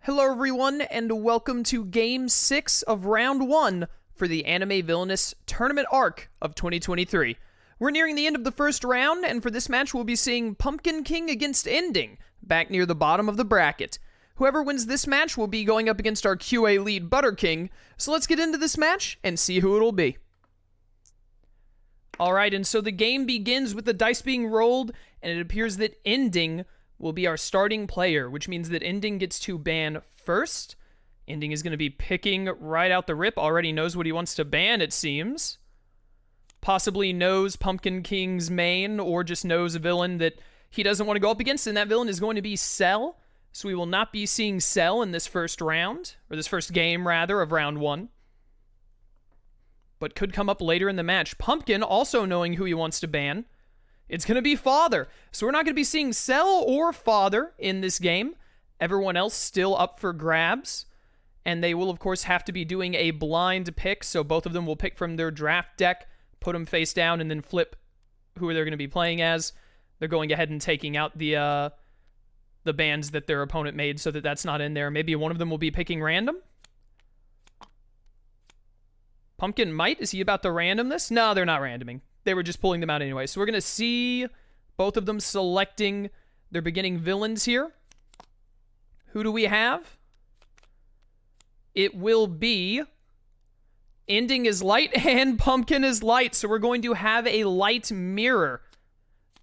Hello everyone, and welcome to Game 6 of Round 1 for the Anime Villainous Tournament Arc of 2023. We're nearing the end of the first round, and for this match we'll be seeing Pumpkin King against Ending, back near the bottom of the bracket. Whoever wins this match will be going up against our QA lead Butter King, so let's get into this match and see who it'll be. Alright, and so the game begins with the dice being rolled, and it appears that Ending will be our starting player, which means that Ending gets to ban first. Ending is going to be picking right out the rip, already knows what he wants to ban, it seems. Possibly knows Pumpkin King's main, or just knows a villain that he doesn't want to go up against, and that villain is going to be Cell. So we will not be seeing Cell in this first round, or this first game, rather, of round 1. But could come up later in the match. Pumpkin, also knowing who he wants to ban, it's going to be Father. So we're not going to be seeing Cell or Father in this game. Everyone else still up for grabs. And they will, of course, have to be doing a blind pick. So both of them will pick from their draft deck, put them face down, and then flip who they're going to be playing as. They're going ahead and taking out the bans that their opponent made so that that's not in there. Maybe one of them will be picking random. Pumpkin might? Is he about to random this? No, they're not randoming. They were just pulling them out anyway. So we're going to see both of them selecting their beginning villains here. Who do we have? It will be Ending is light and Pumpkin is light. So we're going to have a light mirror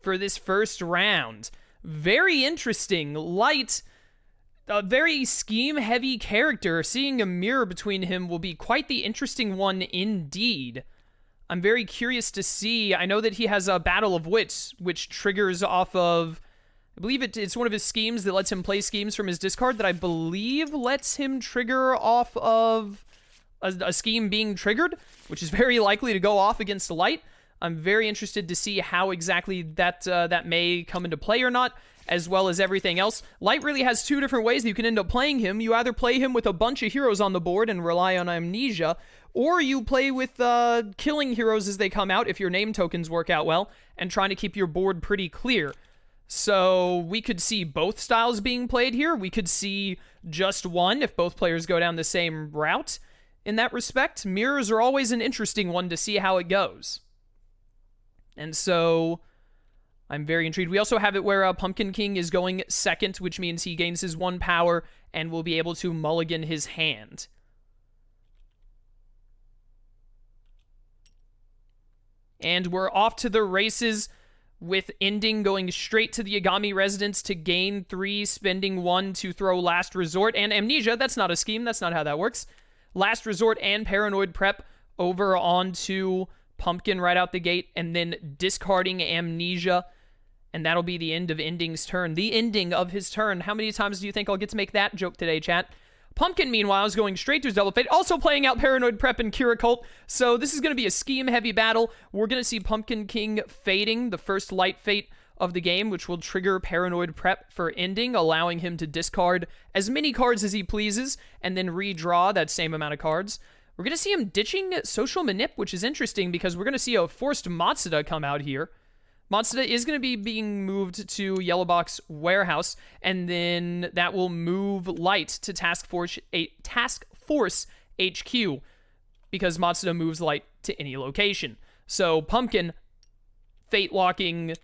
for this first round. Very interesting. Light, a very scheme-heavy character. Seeing a mirror between him will be quite the interesting one indeed. I'm very curious to see. I know that he has a Battle of Wits, which triggers off of, I believe it's one of his schemes that lets him play schemes from his discard that I believe lets him trigger off of a scheme being triggered, which is very likely to go off against Light. I'm very interested to see how exactly that may come into play or not, as well as everything else. Light really has two different ways that you can end up playing him. You either play him with a bunch of heroes on the board and rely on Amnesia, or you play with killing heroes as they come out if your name tokens work out well, and trying to keep your board pretty clear. So we could see both styles being played here. We could see just one if both players go down the same route. In that respect, mirrors are always an interesting one to see how it goes. And so I'm very intrigued. We also have it where Pumpkin King is going second, which means he gains his 1 power and will be able to mulligan his hand. And we're off to the races with Ending going straight to the Yagami residence to gain 3, spending 1 to throw Last Resort and Amnesia. That's not a scheme. That's not how that works. Last Resort and Paranoid Prep over onto Pumpkin right out the gate, and then discarding Amnesia. And that'll be the end of Ending's turn. The ending of his turn. How many times do you think I'll get to make that joke today, chat? Pumpkin, meanwhile, is going straight to his Double Fate, also playing out Paranoid Prep and Kira Cult. So this is going to be a scheme-heavy battle. We're going to see Pumpkin King fading the first light fate of the game, which will trigger Paranoid Prep for Ending, allowing him to discard as many cards as he pleases, and then redraw that same amount of cards. We're going to see him ditching Social Manip, which is interesting because we're going to see a forced Matsuda come out here. Matsuda is going to be being moved to Yellow Box Warehouse, and then that will move Light to Task Force HQ, because Matsuda moves Light to any location. So Pumpkin fate locking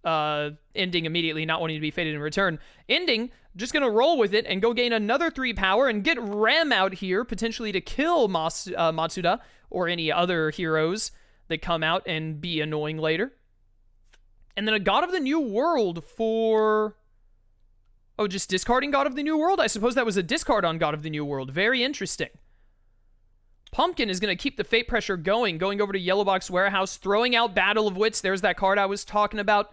Ending immediately, not wanting to be fated in return. Ending just going to roll with it and go gain another 3 power and get Rem out here, potentially to kill Matsuda or any other heroes that come out and be annoying later. And then a God of the New World for... Oh, just discarding God of the New World? I suppose that was a discard on God of the New World. Very interesting. Pumpkin is going to keep the fate pressure going over to Yellow Box Warehouse, throwing out Battle of Wits. There's that card I was talking about.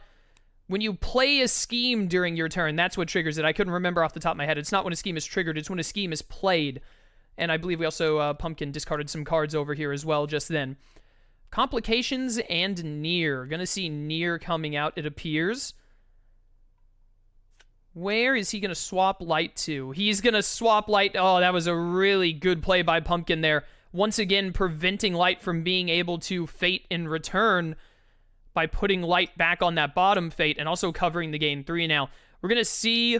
When you play a scheme during your turn, that's what triggers it. I couldn't remember off the top of my head. It's not when a scheme is triggered, it's when a scheme is played. And I believe we also, Pumpkin discarded some cards over here as well just then. Complications and Near. Gonna see Near coming out, it appears. Where is he gonna swap Light to? He's gonna swap Light. Oh, that was a really good play by Pumpkin there. Once again, preventing Light from being able to fate in return by putting Light back on that bottom fate and also covering the gain 3 now. We're gonna see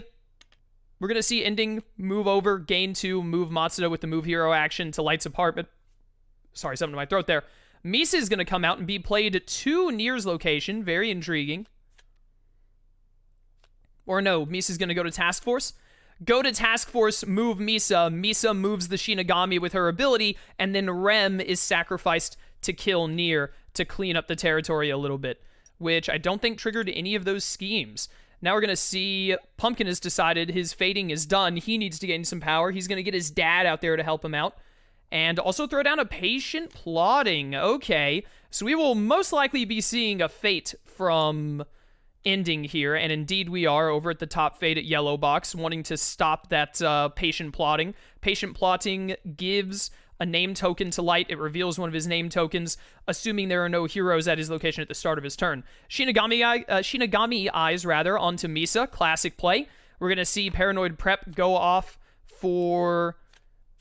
We're going to see Ending move over, gain 2, move Matsuda with the move hero action to Light's apartment. Sorry, something in my throat there. Misa is going to come out and be played to Nier's location. Very intriguing. Or no, Misa's going to go to Task Force. Go to Task Force, move Misa. Misa moves the Shinigami with her ability, and then Rem is sacrificed to kill Nier to clean up the territory a little bit, which I don't think triggered any of those schemes. Now we're going to see Pumpkin has decided his fading is done. He needs to gain some power. He's going to get his dad out there to help him out. And also throw down a patient plotting. Okay, so we will most likely be seeing a fate from Ending here, and indeed we are over at the top fate at Yellow Box, wanting to stop that patient plotting. Patient plotting gives a name token to Light. It reveals one of his name tokens, assuming there are no heroes at his location at the start of his turn. Shinigami Eyes onto Misa. Classic play. We're going to see Paranoid Prep go off for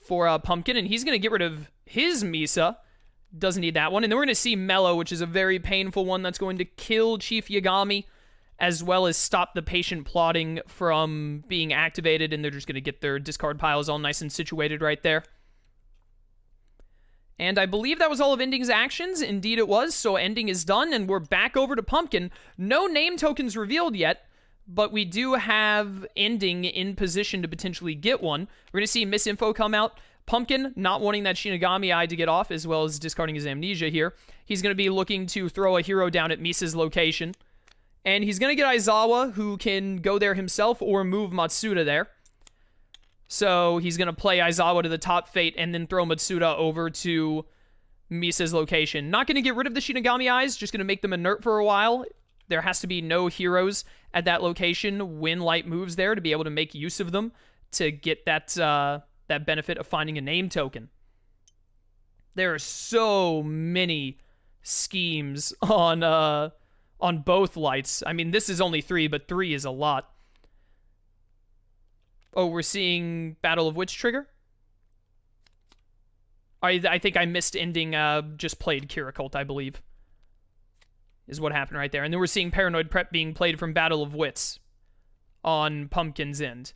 Pumpkin, and he's going to get rid of his Misa. Doesn't need that one. And then we're going to see Mellow, which is a very painful one that's going to kill Chief Yagami, as well as stop the patient plotting from being activated, and they're just going to get their discard piles all nice and situated right there. And I believe that was all of Ending's actions. Indeed it was, so Ending is done, and we're back over to Pumpkin. No name tokens revealed yet, but we do have Ending in position to potentially get one. We're going to see Misinfo come out. Pumpkin not wanting that Shinigami Eye to get off, as well as discarding his Amnesia here. He's going to be looking to throw a hero down at Misa's location. And he's going to get Aizawa, who can go there himself or move Matsuda there. So he's going to play Aizawa to the top fate and then throw Matsuda over to Misa's location. Not going to get rid of the Shinigami Eyes, just going to make them inert for a while. There has to be no heroes at that location when Light moves there to be able to make use of them to get that that benefit of finding a name token. There are so many schemes on both Lights. I mean, this is only 3, but 3 is a lot. Oh, we're seeing Battle of Witch trigger? I think I missed Ending, just played Kira Cult, I believe. Is what happened right there. And then we're seeing Paranoid Prep being played from Battle of Wits on Pumpkin's end.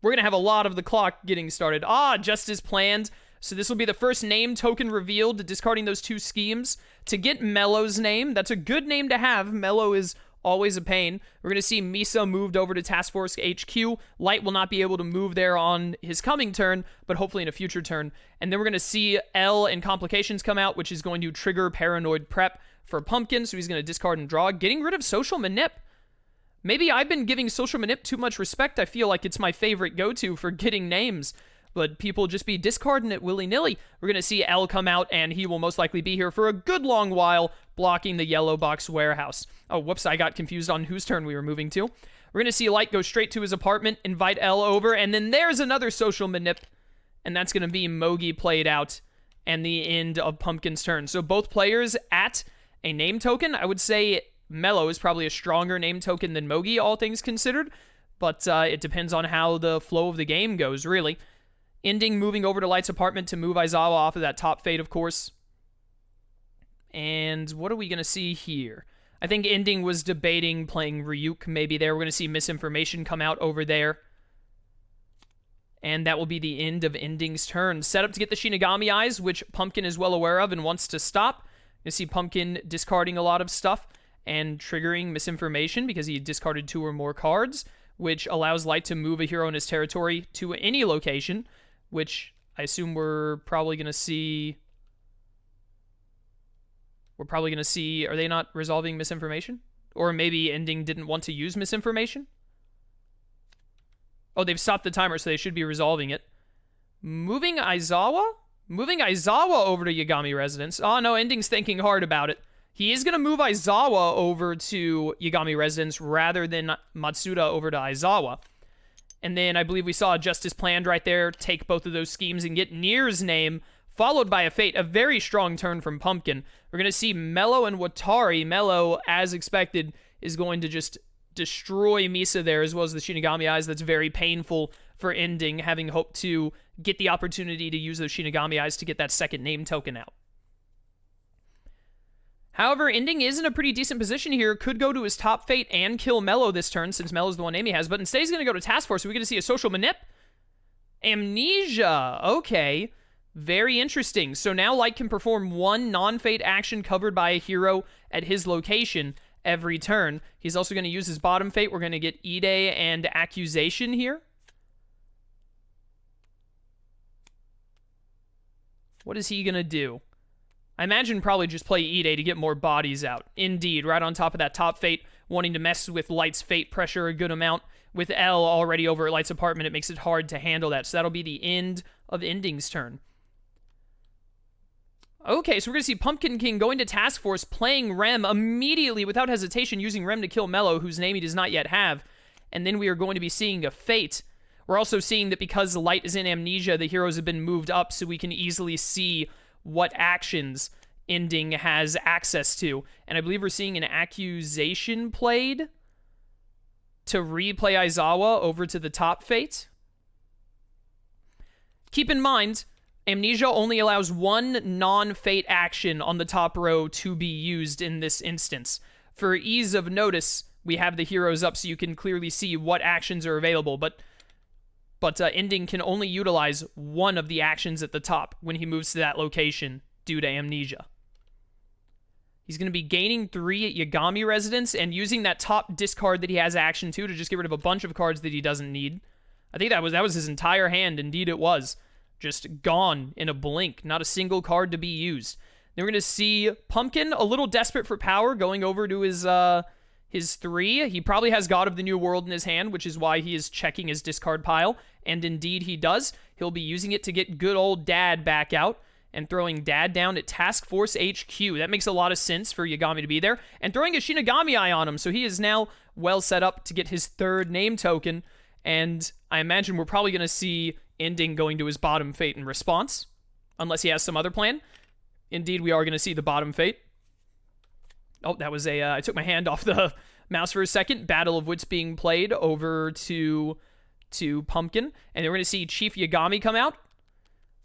We're going to have a lot of the clock getting started. Just as planned. So this will be the first name token revealed, discarding those 2 schemes. To get Mellow's name, that's a good name to have. Mellow is always a pain. We're going to see Misa moved over to Task Force HQ. Light will not be able to move there on his coming turn, but hopefully in a future turn. And then we're going to see L and Complications come out, which is going to trigger Paranoid Prep for Pumpkin, so he's going to discard and draw, getting rid of Social Manip. Maybe I've been giving Social Manip too much respect. I feel like it's my favorite go-to for getting names, but people just be discarding it willy-nilly. We're going to see L come out, and he will most likely be here for a good long while, blocking the Yellow Box warehouse. Oh, whoops, I got confused on whose turn we were moving to. We're going to see Light go straight to his apartment, invite L over, and then there's another Social Manip, and that's going to be Mogi played out, and the end of Pumpkin's turn. So both players at a name token. I would say Mellow is probably a stronger name token than Mogi, all things considered, but it depends on how the flow of the game goes, really. Ending moving over to Light's apartment to move Aizawa off of that top fate, of course. And what are we going to see here? I think Ending was debating playing Ryuk maybe there. We're going to see Misinformation come out over there. And that will be the end of Ending's turn. Set up to get the Shinigami Eyes, which Pumpkin is well aware of and wants to stop. You see Pumpkin discarding a lot of stuff and triggering Misinformation because he discarded 2 or more cards, which allows Light to move a hero in his territory to any location, which I assume we're probably going to see... Are they not resolving Misinformation? Or maybe Ending didn't want to use Misinformation? Oh, they've stopped the timer, so they should be resolving it. Moving Aizawa? Moving Aizawa over to Yagami Residence. Oh, no, Ending's thinking hard about it. He is going to move Aizawa over to Yagami Residence rather than Matsuda over to Aizawa. And then I believe we saw Justice Planned right there. Take both of those schemes and get Nier's name, followed by a Fate. A very strong turn from Pumpkin. We're going to see Mellow and Watari. Mellow, as expected, is going to just destroy Misa there, as well as the Shinigami Eyes. That's very painful for Ending, having hoped to get the opportunity to use those Shinigami Eyes to get that second name token out. However, Ending is in a pretty decent position here. Could go to his top fate and kill Mello this turn, since Mello's the one Amy has. But instead, he's going to go to Task Force. So we're going to see a social manip. Amnesia. Okay. Very interesting. So now Light can perform one non-fate action covered by a hero at his location every turn. He's also going to use his bottom fate. We're going to get Ide and Accusation here. What is he going to do? I imagine probably just play Ide to get more bodies out. Indeed, right on top of that top fate, wanting to mess with Light's fate pressure a good amount. With L already over at Light's apartment, it makes it hard to handle that. So that'll be the end of Ending's turn. Okay, so we're going to see Pumpkin King going to Task Force, playing Rem immediately without hesitation, using Rem to kill Mello, whose name he does not yet have. And then we are going to be seeing a fate. We're also seeing that because Light is in Amnesia, the heroes have been moved up so we can easily see what actions Ending has access to. And I believe we're seeing an Accusation played to replay Aizawa over to the top fate. Keep in mind, Amnesia only allows one non-fate action on the top row to be used in this instance. For ease of notice, we have the heroes up so you can clearly see what actions are available, but Ending can only utilize one of the actions at the top when he moves to that location due to Amnesia. He's going to be gaining 3 at Yagami Residence and using that top discard that he has action to just get rid of a bunch of cards that he doesn't need. I think that was his entire hand. Indeed it was. Just gone in a blink. Not a single card to be used. Then we're going to see Pumpkin, a little desperate for power, going over to his 3. He probably has God of the New World in his hand, which is why he is checking his discard pile. And indeed he does. He'll be using it to get good old Dad back out and throwing Dad down at Task Force HQ. That makes a lot of sense for Yagami to be there. And throwing a Shinigami Eye on him, so he is now well set up to get his 3rd name token. And I imagine we're probably going to see Ending going to his bottom fate in response, unless he has some other plan. Indeed, we are going to see the bottom fate. Oh, that was I took my hand off the mouse for a second. Battle of Wits being played over to Pumpkin. And then we're going to see Chief Yagami come out.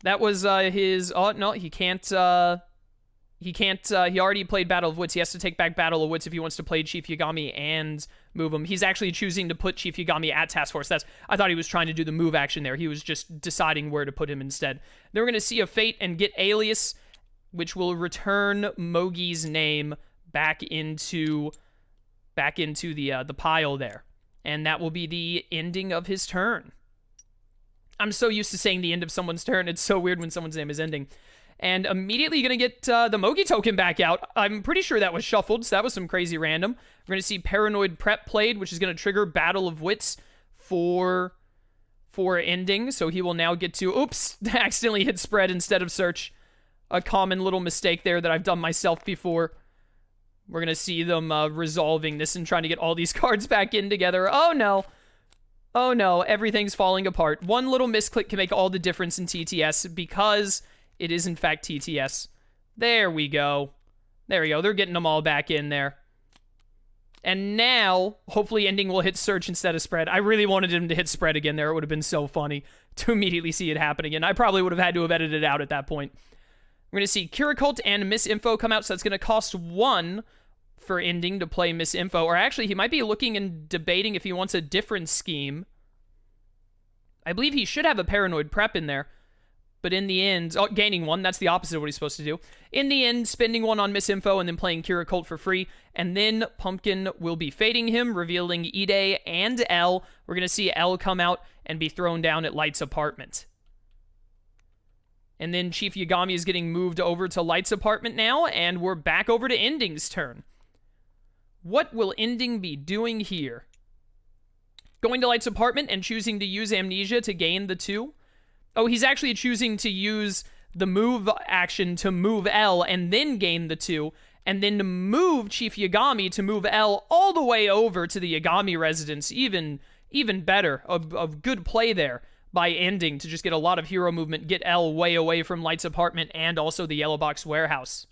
That was his... Oh, no, he can't... He already played Battle of Wits. He has to take back Battle of Wits if he wants to play Chief Yagami and move him. He's actually choosing to put Chief Yagami at Task Force. I thought he was trying to do the move action there. He was just deciding where to put him instead. Then we're going to see a fate and get Alias, which will return Mogi's name back into the pile there. And that will be the ending of his turn. I'm so used to saying the end of someone's turn. It's so weird when someone's name is ending. And immediately you're going to get the Mogi token back out. I'm pretty sure that was shuffled, so that was some crazy random. We're going to see Paranoid Prep played, which is going to trigger Battle of Wits for ending. So he will now get to... Oops! Accidentally hit spread instead of search. A common little mistake there that I've done myself before. We're going to see them resolving this and trying to get all these cards back in together. Oh, no. Oh, no. Everything's falling apart. One little misclick can make all the difference in TTS because... it is, in fact, TTS. There we go. There we go. They're getting them all back in there. And now, hopefully Ending will hit search instead of spread. I really wanted him to hit spread again there. It would have been so funny to immediately see it happen again. I probably would have had to have edited it out at that point. We're going to see Kiricult and Misinfo come out, so that's going to cost 1 for Ending to play Misinfo. Or actually, he might be looking and debating if he wants a different scheme. I believe he should have a Paranoid Prep in there. But in the end, gaining 1, that's the opposite of what he's supposed to do. In the end, spending 1 on Misinfo and then playing Kiricult for free. And then Pumpkin will be fading him, revealing Ide and L. We're going to see L come out and be thrown down at Light's apartment. And then Chief Yagami is getting moved over to Light's apartment now, and we're back over to Ending's turn. What will Ending be doing here? Going to Light's apartment and choosing to use Amnesia to gain the 2? Oh, he's actually choosing to use the move action to move L and then gain the 2, and then to move Chief Yagami to move L all the way over to the Yagami residence. Even better. A good play there by Ending to just get a lot of hero movement, get L way away from Light's apartment and also the Yellow Box warehouse.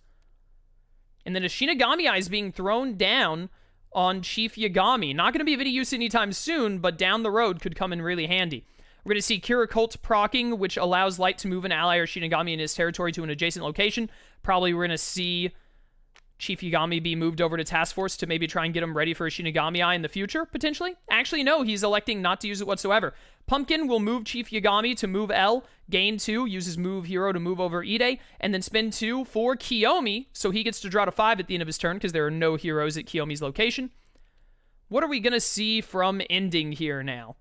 And then a Shinigami Eye is being thrown down on Chief Yagami. Not going to be of any use anytime soon, but down the road could come in really handy. We're going to see Kiricult proccing, which allows Light to move an ally or Shinigami in his territory to an adjacent location. Probably we're going to see Chief Yagami be moved over to Task Force to maybe try and get him ready for a Shinigami Eye in the future, potentially? Actually, no, he's electing not to use it whatsoever. Pumpkin will move Chief Yagami to move L, gain 2, uses move hero to move over Ide, and then spend 2 for Kiyomi, so he gets to draw to 5 at the end of his turn because there are no heroes at Kiyomi's location. What are we going to see from Ending here now?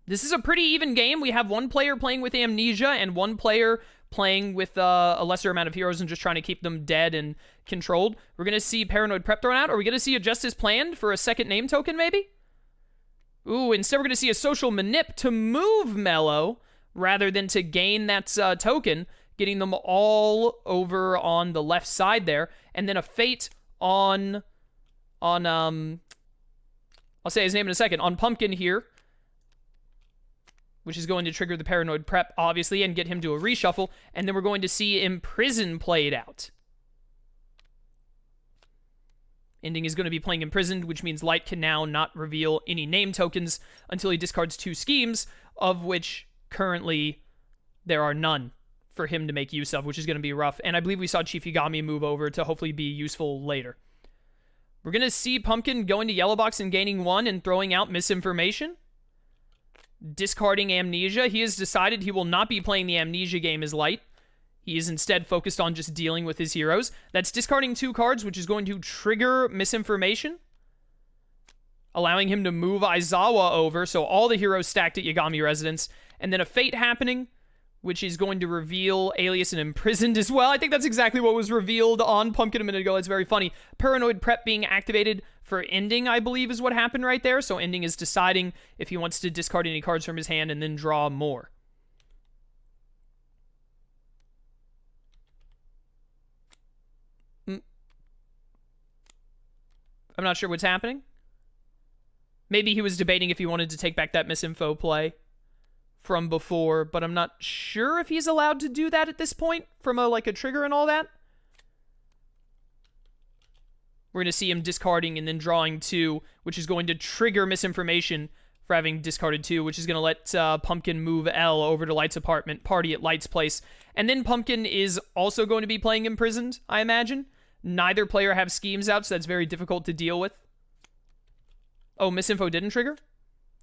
This is a pretty even game. We have one player playing with Amnesia and one player playing with a lesser amount of heroes and just trying to keep them dead and controlled. We're going to see Paranoid Prep thrown out. Are we going to see a Justice Planned for a second name token, maybe? Ooh, instead we're going to see a Social Manip to move Mellow rather than to gain that token, getting them all over on the left side there. And then a Fate on I'll say his name in a second, on Pumpkin here, which is going to trigger the Paranoid Prep, obviously, and get him to a reshuffle. And then we're going to see Imprison played out. Ending is going to be playing Imprisoned, which means Light can now not reveal any name tokens until he discards 2 schemes, of which currently there are none for him to make use of, which is going to be rough. And I believe we saw Chief Yagami move over to hopefully be useful later. We're going to see Pumpkin going to Yellow Box and gaining 1 and throwing out Misinformation. Discarding Amnesia. He has decided he will not be playing the Amnesia game as Light. He is instead focused on just dealing with his heroes. That's discarding 2 cards, which is going to trigger Misinformation, allowing him to move Aizawa over, so all the heroes stacked at Yagami Residence. And then a Fate happening, which is going to reveal Alias and Imprisoned as well. I think that's exactly what was revealed on Pumpkin a minute ago. It's very funny. Paranoid Prep being activated for Ending, I believe, is what happened right there. So Ending is deciding if he wants to discard any cards from his hand and then draw more. I'm not sure what's happening. Maybe he was debating if he wanted to take back that misinfo play from before, but I'm not sure if he's allowed to do that at this point from a trigger and all that. We're going to see him discarding and then drawing 2, which is going to trigger Misinformation for having discarded 2, which is going to let Pumpkin move L over to Light's apartment, party at Light's place. And then Pumpkin is also going to be playing Imprisoned, I imagine. Neither player have schemes out, so that's very difficult to deal with. Oh, Misinfo didn't trigger?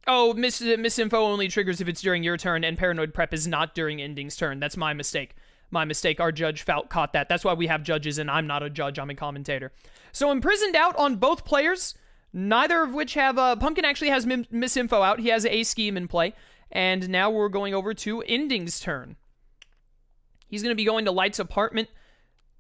Oh, Misinfo only triggers if it's during your turn, and Paranoid Prep is not during Ending's turn. That's my mistake. My mistake. Our judge caught that. That's why we have judges, and I'm not a judge. I'm a commentator. So Imprisoned out on both players, neither of which have... Pumpkin actually has Misinfo out. He has a scheme in play. And now we're going over to Ending's turn. He's going to be going to Light's apartment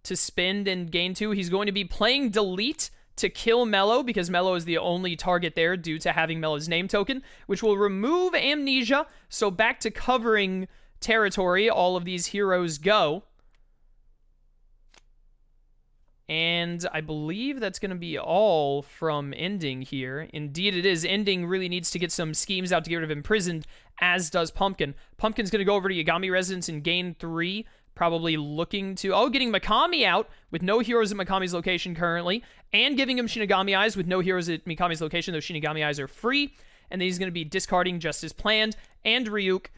to spend and gain 2. He's going to be playing Delete to kill Mellow, because Mellow is the only target there due to having Mellow's name token, which will remove Amnesia. So back to covering territory, all of these heroes go. And I believe that's going to be all from Ending here. Indeed it is. Ending really needs to get some schemes out to get rid of Imprisoned, as does Pumpkin. Pumpkin's going to go over to Yagami Residence and gain 3. Probably looking to... Oh, getting Mikami out with no heroes at Mikami's location currently, and giving him Shinigami Eyes with no heroes at Mikami's location. Those Shinigami Eyes are free. And then he's going to be discarding just as planned, and Ryuk,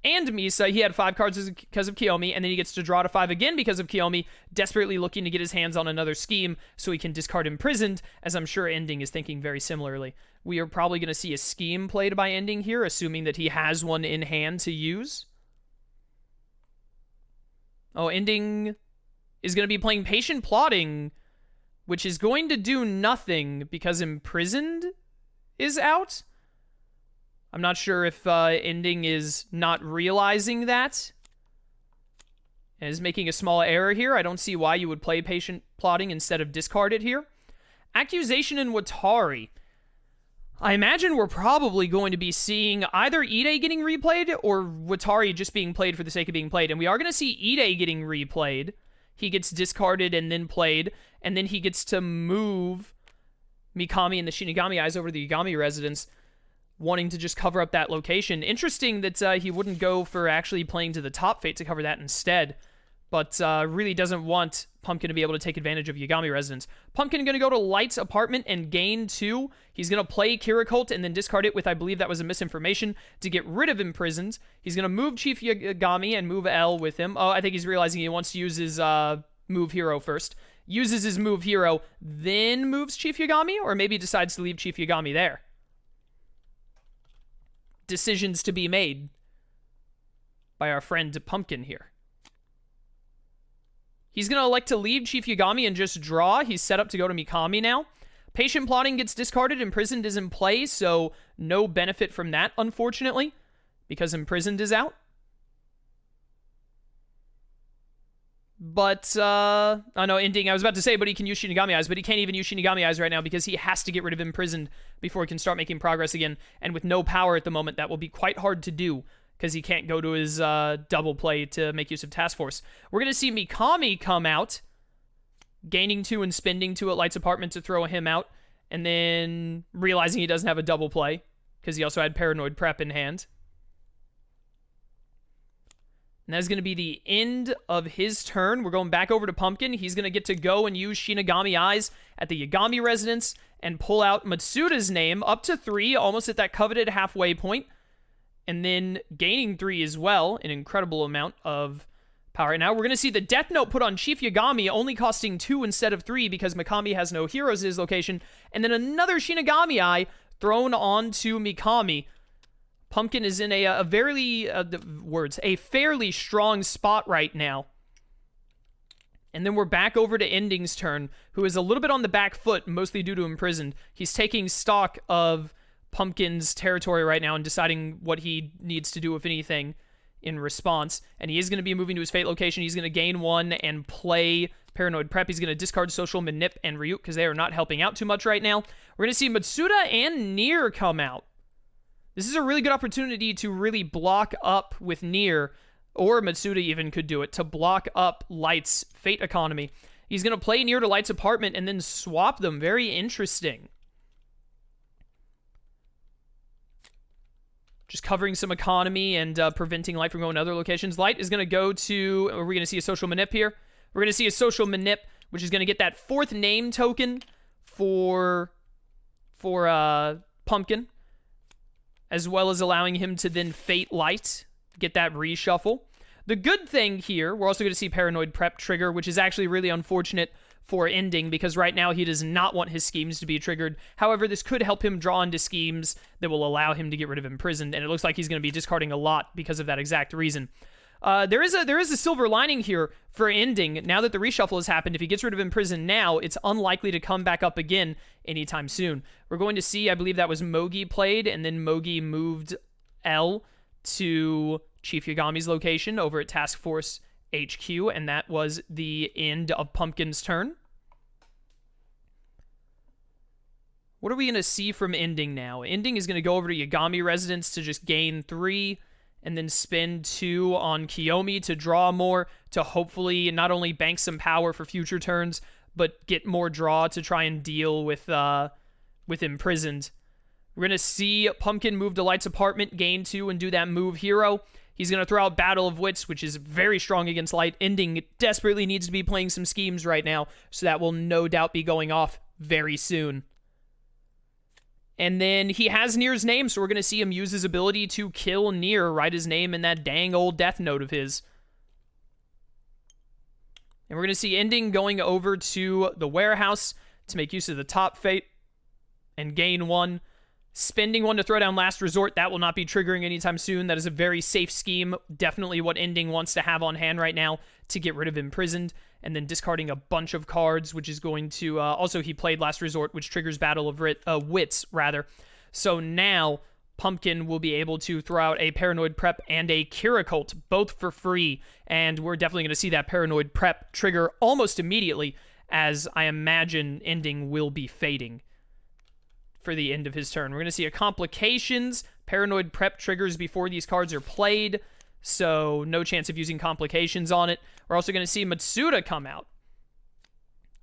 and Misa. He had 5 cards because of Kiyomi, and then he gets to draw to 5 again because of Kiyomi, desperately looking to get his hands on another scheme so he can discard Imprisoned, as I'm sure Ending is thinking very similarly. We are probably going to see a scheme played by Ending here, assuming that he has one in hand to use. Oh, Ending is going to be playing Patient Plotting, which is going to do nothing because Imprisoned is out. I'm not sure if Ending is not realizing that and is making a small error here. I don't see why you would play Patient Plotting instead of discard it here. Accusation and Watari. I imagine we're probably going to be seeing either Ide getting replayed or Watari just being played for the sake of being played. And we are going to see Ide getting replayed. He gets discarded and then played. And then he gets to move Mikami and the Shinigami Eyes over to the Yagami Residence, wanting to just cover up that location. Interesting that he wouldn't go for actually playing to the top Fate to cover that instead. But really doesn't want Pumpkin to be able to take advantage of Yagami Residence. Pumpkin going to go to Light's apartment and gain 2. He's going to play Kiricult and then discard it with, I believe that was a Misinformation, to get rid of Imprisoned. He's going to move Chief Yagami and move L with him. Oh, I think he's realizing he wants to use his move hero first. uses his move hero, then moves Chief Yagami, or maybe decides to leave Chief Yagami there. Decisions to be made by our friend Pumpkin here. He's going to elect to leave Chief Yagami and just draw. He's set up to go to Mikami now. Patient Plotting gets discarded. Imprisoned is in play, so no benefit from that, unfortunately, because Imprisoned is out. But, oh no, Ending, I was about to say, but he can use Shinigami Eyes, but he can't even use Shinigami Eyes right now because he has to get rid of Imprisoned before he can start making progress again. And with no power at the moment, that will be quite hard to do because he can't go to his double play to make use of Task Force. We're going to see Mikami come out, gaining 2 and spending 2 at Light's apartment to throw him out, and then realizing he doesn't have a double play because he also had Paranoid Prep in hand. And that's going to be the end of his turn. We're going back over to Pumpkin. He's going to get to go and use Shinigami Eyes at the Yagami residence and pull out Matsuda's name up to 3, almost at that coveted halfway point. And then gaining 3 as well, an incredible amount of power. Right now, we're going to see the Death Note put on Chief Yagami, only costing 2 instead of 3 because Mikami has no heroes at his location. And then another Shinigami Eye thrown onto Mikami. Pumpkin is in a fairly strong spot right now. And then we're back over to Ending's turn, who is a little bit on the back foot, mostly due to Imprisoned. He's taking stock of Pumpkin's territory right now and deciding what he needs to do, if anything, in response. And he is going to be moving to his Fate location. He's going to gain 1 and play Paranoid Prep. He's going to discard Social Manip and Ryuk because they are not helping out too much right now. We're going to see Matsuda and Nier come out. This is a really good opportunity to really block up with Nier, or Matsuda even could do it, to block up Light's Fate economy. He's going to play Nier to Light's apartment and then swap them. Very interesting. Just covering some economy and preventing Light from going to other locations. Light is going to go to... Are we going to see a Social Manip here? We're going to see a Social Manip, which is going to get that 4th name token for Pumpkin, as well as allowing him to then Fate Light, get that reshuffle. The good thing here, we're also going to see Paranoid Prep trigger, which is actually really unfortunate for Ending, because right now he does not want his schemes to be triggered. However, this could help him draw into schemes that will allow him to get rid of Imprisoned, and it looks like he's going to be discarding a lot because of that exact reason. There is a silver lining here for Ending. Now that the reshuffle has happened, if he gets rid of Imprisoned now, it's unlikely to come back up again anytime soon. We're going to see, I believe that was Mogi played, and then Mogi moved L to Chief Yagami's location over at Task Force HQ, and that was the end of Pumpkin's turn. What are we going to see from Ending now? Ending is going to go over to Yagami Residence to just gain 3, and then spend 2 on Kiyomi to draw more, to hopefully not only bank some power for future turns, but get more draw to try and deal with Imprisoned. We're going to see Pumpkin move to Light's apartment, gain 2, and do that move hero. He's going to throw out Battle of Wits, which is very strong against Light. Ending desperately needs to be playing some schemes right now, so that will no doubt be going off very soon. And then he has Nier's name, so we're going to see him use his ability to kill Nier, write his name in that dang old Death Note of his. And we're going to see Ending going over to the warehouse to make use of the top Fate and gain 1. Spending 1 to throw down Last Resort. That will not be triggering anytime soon. That is a very safe scheme. Definitely what Ending wants to have on hand right now to get rid of Imprisoned. And then discarding a bunch of cards, which is going to... also, he played Last Resort, which triggers Battle of Wits, rather. So now, Pumpkin will be able to throw out a Paranoid Prep and a Kira Cult, both for free. And we're definitely going to see that Paranoid Prep trigger almost immediately, as I imagine Ending will be fading for the end of his turn. We're going to see a Complications. Paranoid Prep triggers before these cards are played, so no chance of using Complications on it. We're also going to see Matsuda come out.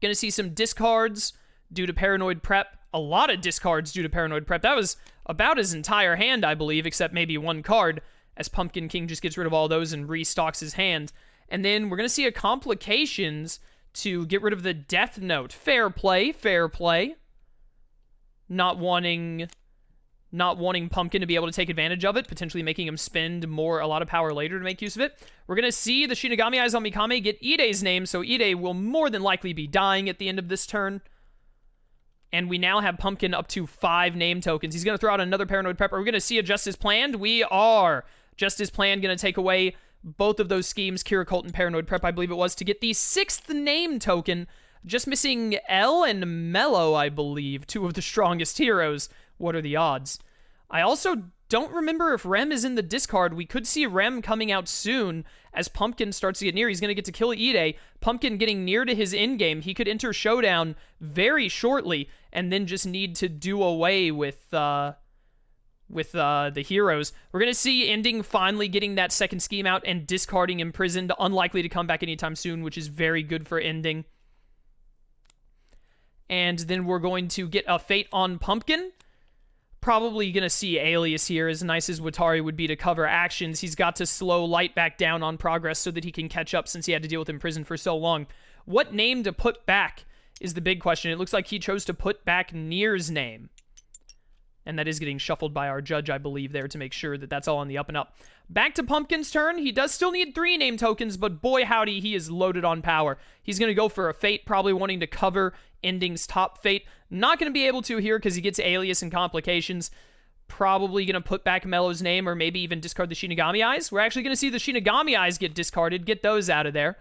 Going to see some discards due to Paranoid Prep. A lot of discards due to Paranoid Prep. That was about his entire hand, I believe, except maybe 1 card, as Pumpkin King just gets rid of all those and restocks his hand. And then we're going to see a Complications to get rid of the Death Note. Fair play, fair play. Not wanting not wanting Pumpkin to be able to take advantage of it, potentially making him spend a lot of power later to make use of it. We're going to see the Shinigami Eyes on Mikami get Ide's name, so Ide will more than likely be dying at the end of this turn. And we now have Pumpkin up to 5 name tokens. He's going to throw out another Paranoid Prep. Are we going to see a Just as Planned? We are. Just as Planned going to take away both of those schemes, Kira Cult and Paranoid Prep, I believe it was, to get the 6th name token. Just missing L and Mello, I believe, 2 of the strongest heroes. What are the odds? I also don't remember if Rem is in the discard. We could see Rem coming out soon as Pumpkin starts to get near. He's going to get to kill Ide. Pumpkin getting near to his endgame. He could enter Showdown very shortly and then just need to do away with the heroes. We're going to see Ending finally getting that second scheme out and discarding Imprisoned. Unlikely to come back anytime soon, which is very good for Ending. And then we're going to get a Fate on Pumpkin. Probably going to see Alias here, as nice as Watari would be to cover actions. He's got to slow Light back down on progress so that he can catch up since he had to deal with Imprisoned for so long. What name to put back is the big question. It looks like he chose to put back Nier's name. And that is getting shuffled by our judge, I believe, there to make sure that that's all on the up and up. Back to Pumpkin's turn. He does still need 3 name tokens, but boy howdy, he is loaded on power. He's going to go for a Fate, probably wanting to cover Ending's top Fate. Not going to be able to here because he gets Alias and Complications. Probably going to put back Mello's name or maybe even discard the Shinigami Eyes. We're actually going to see the Shinigami Eyes get discarded. Get those out of there.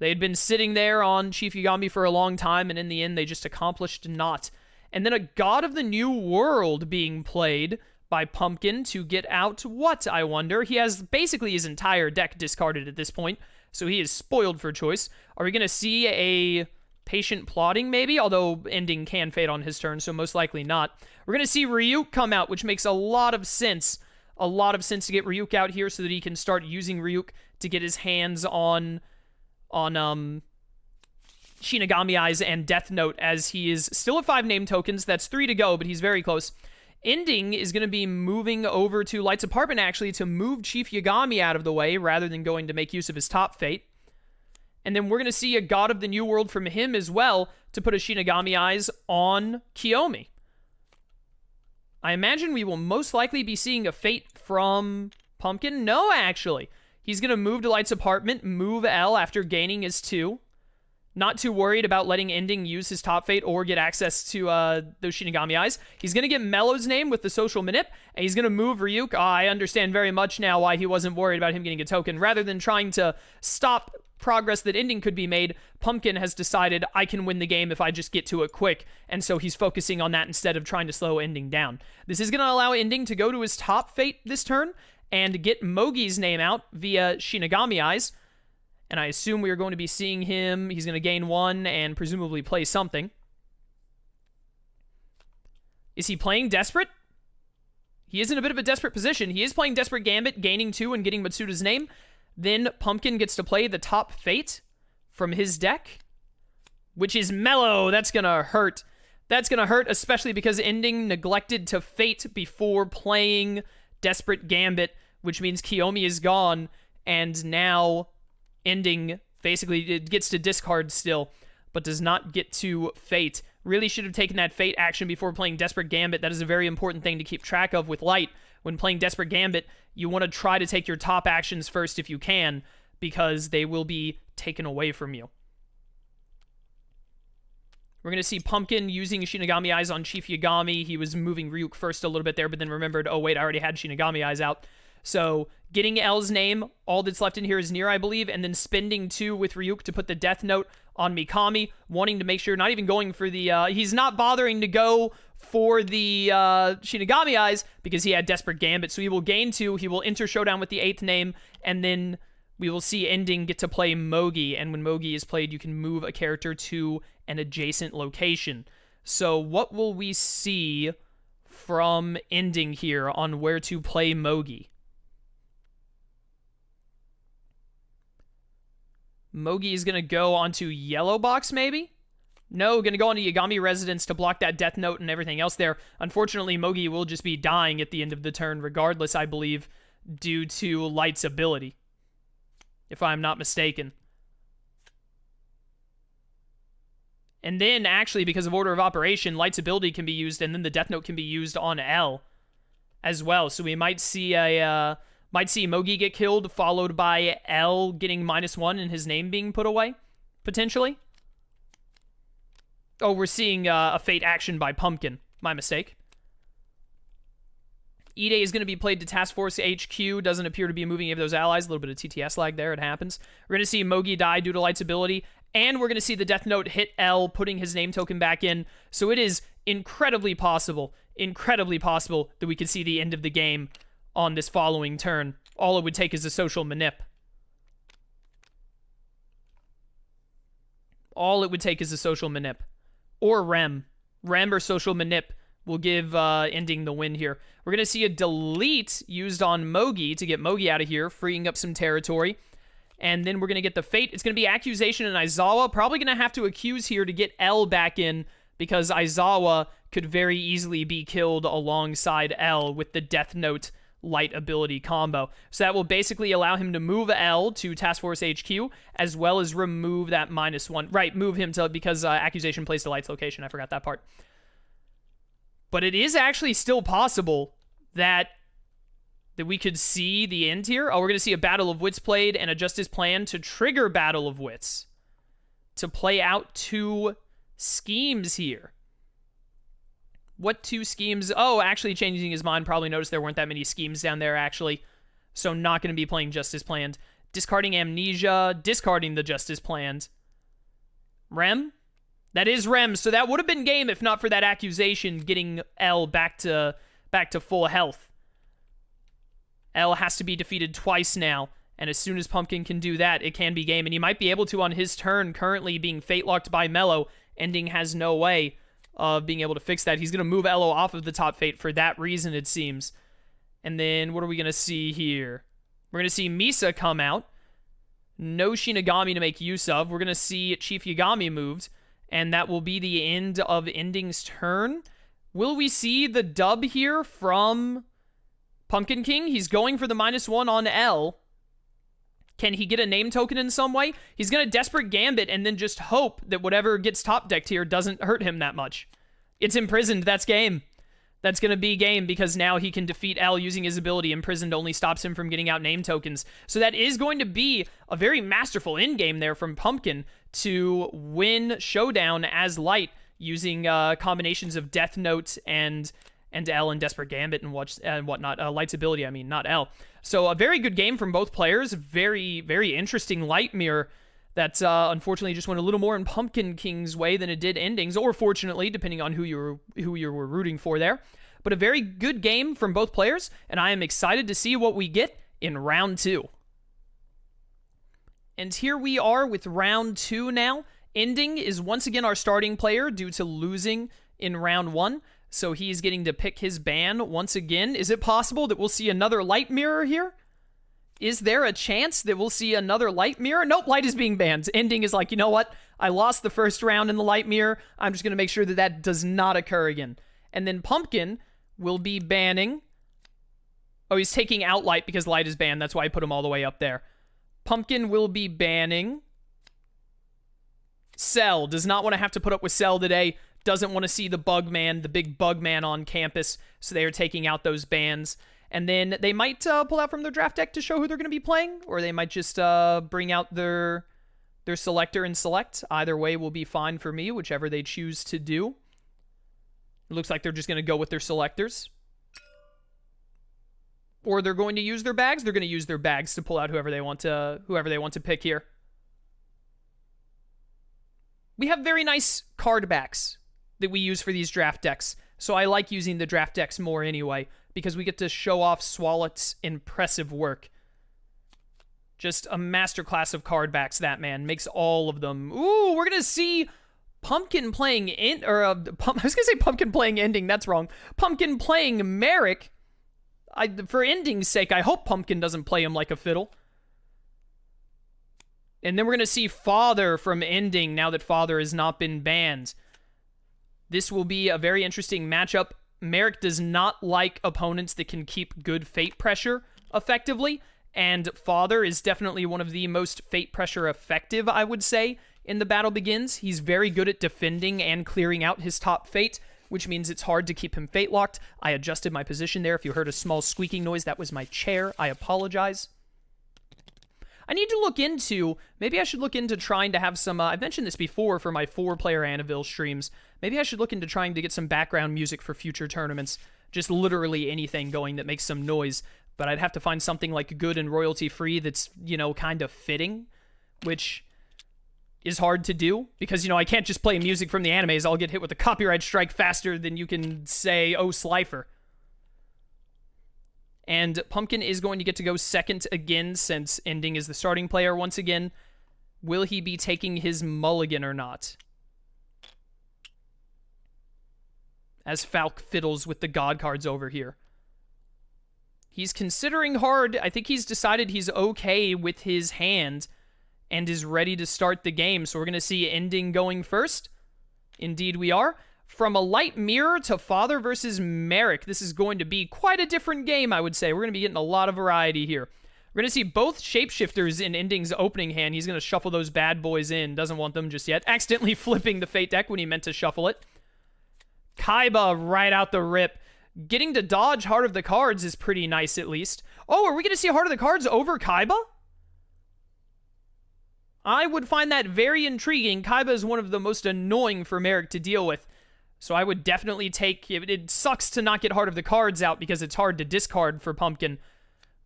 They had been sitting there on Chief Yagami for a long time, and in the end, they just accomplished naught. And then a God of the New World being played by Pumpkin to get out what, I wonder? He has basically his entire deck discarded at this point, so he is spoiled for choice. Are we going to see a Patient Plotting, maybe? Although Ending can fade on his turn, so most likely not. We're going to see Ryuk come out, which makes a lot of sense. A lot of sense to get Ryuk out here so that he can start using Ryuk to get his hands on Shinigami Eyes and Death Note, as he is still at 5 name tokens. That's 3 to go, but he's very close. Ending is going to be moving over to Light's apartment, actually, to move Chief Yagami out of the way, rather than going to make use of his top Fate. And then we're going to see a God of the New World from him as well, to put a Shinigami Eyes on Kiyomi. I imagine we will most likely be seeing a Fate from Pumpkin. No, actually. He's going to move to Light's apartment, move L after gaining his 2. Not too worried about letting Ending use his top Fate or get access to those Shinigami Eyes. He's going to get Mello's name with the social manip, and he's going to move Ryuk. I understand very much now why he wasn't worried about him getting a token. Rather than trying to stop progress that Ending could be made, Pumpkin has decided, I can win the game if I just get to it quick, and so he's focusing on that instead of trying to slow Ending down. This is going to allow Ending to go to his top Fate this turn and get Mogi's name out via Shinigami Eyes. And I assume we are going to be seeing him. He's going to gain 1 and presumably play something. Is he playing Desperate? He is in a bit of a desperate position. He is playing Desperate Gambit, gaining 2 and getting Matsuda's name. Then Pumpkin gets to play the top Fate from his deck, which is Mellow. That's going to hurt. That's going to hurt, especially because Ending neglected to Fate before playing Desperate Gambit, which means Kiyomi is gone, and now Ending basically gets to discard still, but does not get to Fate. Really should have taken that Fate action before playing Desperate Gambit. That is a very important thing to keep track of with Light. When playing Desperate Gambit, you want to try to take your top actions first if you can, because they will be taken away from you. We're going to see Pumpkin using Shinigami Eyes on Chief Yagami. He was moving Ryuk first a little bit there, but then remembered, oh wait, I already had Shinigami Eyes out. So getting L's name, all that's left in here is Nier, I believe, and then spending 2 with Ryuk to put the Death Note on Mikami, wanting to make sure, not even going for the, he's not bothering to go for the Shinigami Eyes because he had Desperate Gambit, so he will gain 2, he will enter Showdown with the 8th name, and then we will see Ending get to play Mogi, and when Mogi is played, you can move a character to an adjacent location. So what will we see from Ending here on where to play Mogi? Mogi is going to go onto Yellow Box, maybe? No, going to go onto Yagami Residence to block that Death Note and everything else there. Unfortunately, Mogi will just be dying at the end of the turn, regardless, I believe, due to Light's ability, if I'm not mistaken. And then, actually, because of order of operation, Light's ability can be used, and then the Death Note can be used on L as well. So we might see Mogi get killed, followed by L getting -1 and his name being put away, potentially. Oh, we're seeing a Fate action by Pumpkin. My mistake. Ide is going to be played to Task Force HQ. Doesn't appear to be moving any of those allies. A little bit of TTS lag there. It happens. We're going to see Mogi die due to Light's ability. And we're going to see the Death Note hit L, putting his name token back in. So it is incredibly possible that we could see the end of the game on this following turn. All it would take is a social manip. All it would take is a social manip. Or Rem. Rem or social manip will give ending the win here. We're going to see a delete used on Mogi to get Mogi out of here, freeing up some territory. And then we're going to get the Fate. It's going to be Accusation and Aizawa. Probably going to have to accuse here to get L back in, because Aizawa could very easily be killed alongside L with the Death Note Light ability combo. So that will basically allow him to move L to Task Force HQ, as well as remove that -1. Right, move him to, because Accusation plays to Light's location. I forgot that part. But it is actually still possible that we could see the end here. Oh, we're going to see a Battle of Wits played and a Justice plan to trigger Battle of Wits, to play out 2 schemes here. What 2 schemes? Oh, actually changing his mind. Probably noticed there weren't that many schemes down there, actually. So not going to be playing Justice planned. Discarding Amnesia, discarding the Justice planned. Rem? That is Rem, so that would have been game if not for that Accusation getting L back to full health. L has to be defeated twice now, and as soon as Pumpkin can do that, it can be game, and he might be able to on his turn, currently being fate-locked by Mello. Ending has no way of being able to fix that. He's going to move Elo off of the top Fate for that reason, it seems. And then, what are we going to see here? We're going to see Misa come out. No Shinigami to make use of. We're going to see Chief Yagami moved, and that will be the end of Ending's turn. Will we see the dub here from Pumpkin King? He's going for the -1 on L. Can he get a name token in some way? He's going to Desperate Gambit and then just hope that whatever gets top decked here doesn't hurt him that much. It's Imprisoned. That's game. That's going to be game, because now he can defeat L using his ability. Imprisoned only stops him from getting out name tokens. So that is going to be a very masterful endgame there from Pumpkin to win Showdown as Light, using combinations of Death Note and L and Desperate Gambit and whatnot. Light's ability, I mean, not L. So a very good game from both players. Very, very interesting Light Mirror that unfortunately just went a little more in Pumpkin King's way than it did Ending's, or fortunately, depending on who you were rooting for there. But a very good game from both players, and I am excited to see what we get in round 2. And here we are with round 2 now. Ending is once again our starting player due to losing in round 1. So he's getting to pick his ban once again. Is it possible that we'll see another Light Mirror here? Is there a chance that we'll see another Light Mirror? Nope, Light is being banned. Ending is like, you know what? I lost the first round in the Light Mirror. I'm just going to make sure that that does not occur again. And then Pumpkin will be banning. Oh, he's taking out Light because Light is banned. That's why I put him all the way up there. Pumpkin will be banning Cell. Does not want to have to put up with Cell today. Doesn't want to see the Bugman, the big Bugman on campus. So they are taking out those bans. And then they might pull out from their draft deck to show who they're going to be playing. Or they might just bring out their selector and select. Either way will be fine for me, whichever they choose to do. It looks like they're just going to go with their selectors. Or they're going to use their bags. They're going to use their bags to pull out whoever they want to pick here. We have very nice card backs that we use for these draft decks. So I like using the draft decks more anyway, because we get to show off Swallet's impressive work. Just a masterclass of card backs, that man. Makes all of them. Ooh, we're going to see Pumpkin playing I was going to say Pumpkin playing Ending. That's wrong. Pumpkin playing Merrick. For Ending's sake, I hope Pumpkin doesn't play him like a fiddle. And then we're going to see Father from Ending now that Father has not been banned. This will be a very interesting matchup. Merrick does not like opponents that can keep good fate pressure effectively, and Father is definitely one of the most fate pressure effective, I would say, in the battle begins. He's very good at defending and clearing out his top fate, which means it's hard to keep him fate locked. I adjusted my position there. If you heard a small squeaking noise, that was my chair. I apologize. I need to look into, maybe I should look into trying to have some, I've mentioned this before for my 4-player Annabelle streams. Maybe I should look into trying to get some background music for future tournaments. Just literally anything going that makes some noise. But I'd have to find something like good and royalty-free that's, you know, kind of fitting, which is hard to do because, you know, I can't just play music from the animes. I'll get hit with a copyright strike faster than you can say, oh, Slifer. And Pumpkin is going to get to go second again since Ending is the starting player once again. Will he be taking his mulligan or not? As Falk fiddles with the god cards over here. He's considering hard. I think he's decided he's okay with his hand and is ready to start the game. So we're going to see Ending going first. Indeed we are. From a light mirror to Father versus Merrick. This is going to be quite a different game, I would say. We're going to be getting a lot of variety here. We're going to see both shapeshifters in Ending's opening hand. He's going to shuffle those bad boys in. Doesn't want them just yet. Accidentally flipping the Fate deck when he meant to shuffle it. Kaiba right out the rip. Getting to dodge Heart of the Cards is pretty nice, at least. Oh, are we going to see Heart of the Cards over Kaiba? I would find that very intriguing. Kaiba is one of the most annoying for Merrick to deal with. So I would definitely take... It sucks to not get Heart of the Cards out because it's hard to discard for Pumpkin.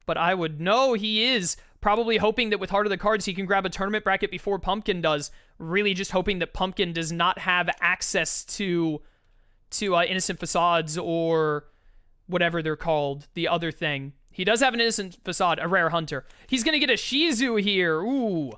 But I would know he is probably hoping that with Heart of the Cards he can grab a tournament bracket before Pumpkin does. Really just hoping that Pumpkin does not have access to Innocent Facades or whatever they're called, the other thing. He does have an Innocent Facade, a Rare Hunter. He's going to get a Shizu here. Ooh.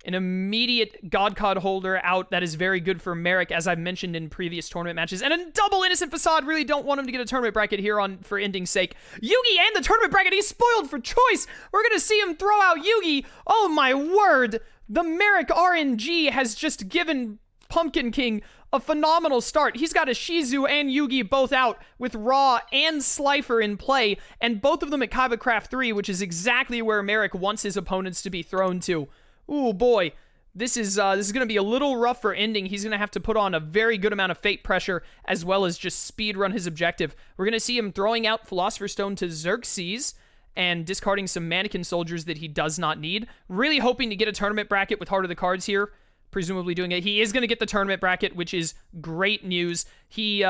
An immediate God Card holder out. That is very good for Merrick, as I've mentioned in previous tournament matches. And a double Innocent Facade. Really don't want him to get a tournament bracket here for Ending's sake. Yugi and the tournament bracket. He's spoiled for choice. We're going to see him throw out Yugi. Oh my word. The Merrick RNG has just given Pumpkin King a phenomenal start. He's got a Shizu and Yugi both out with Raw and Slifer in play, and both of them at Kaiba Craft 3, which is exactly where Merrick wants his opponents to be thrown to. Ooh, boy. This is going to be a little rough for Ending. He's going to have to put on a very good amount of fate pressure, as well as just speed run his objective. We're going to see him throwing out Philosopher's Stone to Xerxes, and discarding some Mannequin Soldiers that he does not need. Really hoping to get a tournament bracket with Heart of the Cards here. Presumably doing it. He is going to get the tournament bracket, which is great news. He